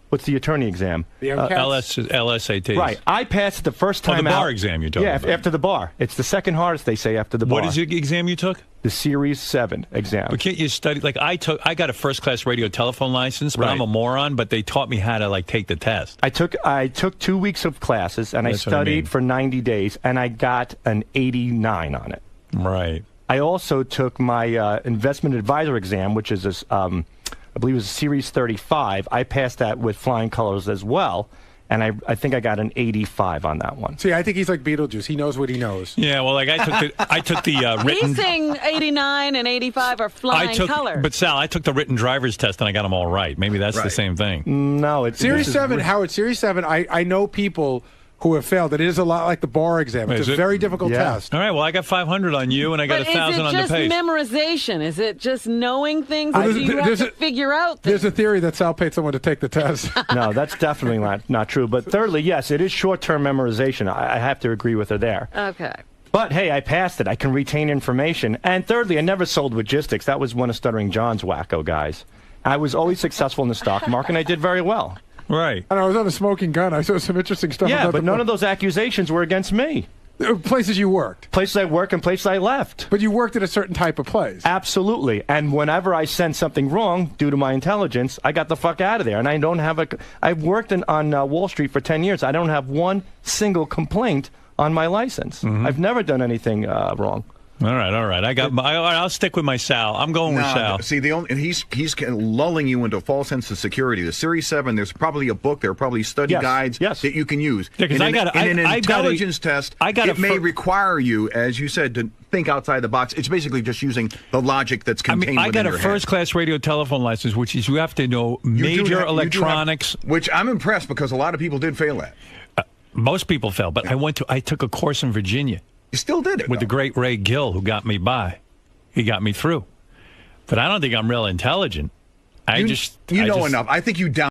what's the attorney exam? The LSAT. Right. I passed it the first time the bar out. exam you're talking yeah, about. after the bar. It's the second hardest, they say, after the bar. What is the exam you took? The Series 7 exam. But can't you study? Like, I got a first-class radio telephone license, but Right. I'm a moron, but they taught me how to, like, take the test. I took 2 weeks of classes, and That's I what I studied mean. for 90 days, and I got an 89 on it. Right. I also took my investment advisor exam, which is this, I believe it was Series 35. I passed that with flying colors as well. And I think I got an 85 on that one. See, I think he's like Beetlejuice. He knows what he knows. Yeah, well, like I took the written. He's saying 89 and 85 are flying colors. But Sal, I took the written driver's test and I got them all right. Maybe that's the same thing. No, it's Series 7, Howard. Series 7. I know people who have failed. It is a lot like the bar exam. It's a very difficult test. All right, well, I got 500 on you, and I got 1,000 on the pace. Is it just memorization? Is it just knowing things that you have to figure out things? There's a theory that Sal paid someone to take the test. No, that's definitely not true. But thirdly, yes, it is short-term memorization. I have to agree with her there. Okay. But, hey, I passed it. I can retain information. And thirdly, I never sold logistics. That was one of Stuttering John's wacko guys. I was always successful in the stock market, and I did very well. Right. And I was on a smoking gun. I saw some interesting stuff. Yeah, but none of those accusations were against me. Places you worked. Places I worked and places I left. But you worked at a certain type of place. Absolutely. And whenever I sent something wrong due to my intelligence, I got the fuck out of there. And I don't have I've worked on Wall Street for 10 years. I don't have one single complaint on my license. I've never done anything wrong. All right. I'll stick with my Sal. I'm going with Sal. See, he's lulling you into a false sense of security. The Series 7, there's probably a book, there are probably study guides that you can use. Yeah, in an intelligence test, it may require you, as you said, to think outside the box. It's basically just using the logic that's contained I got a within your first-class radio telephone license, which is you have to know major electronics. Which I'm impressed because a lot of people did fail at. Most people fail, but I took a course in Virginia. You still did it. With the great Ray Gill, who got me by. He got me through. But I don't think I'm real intelligent. You know enough. I think you down.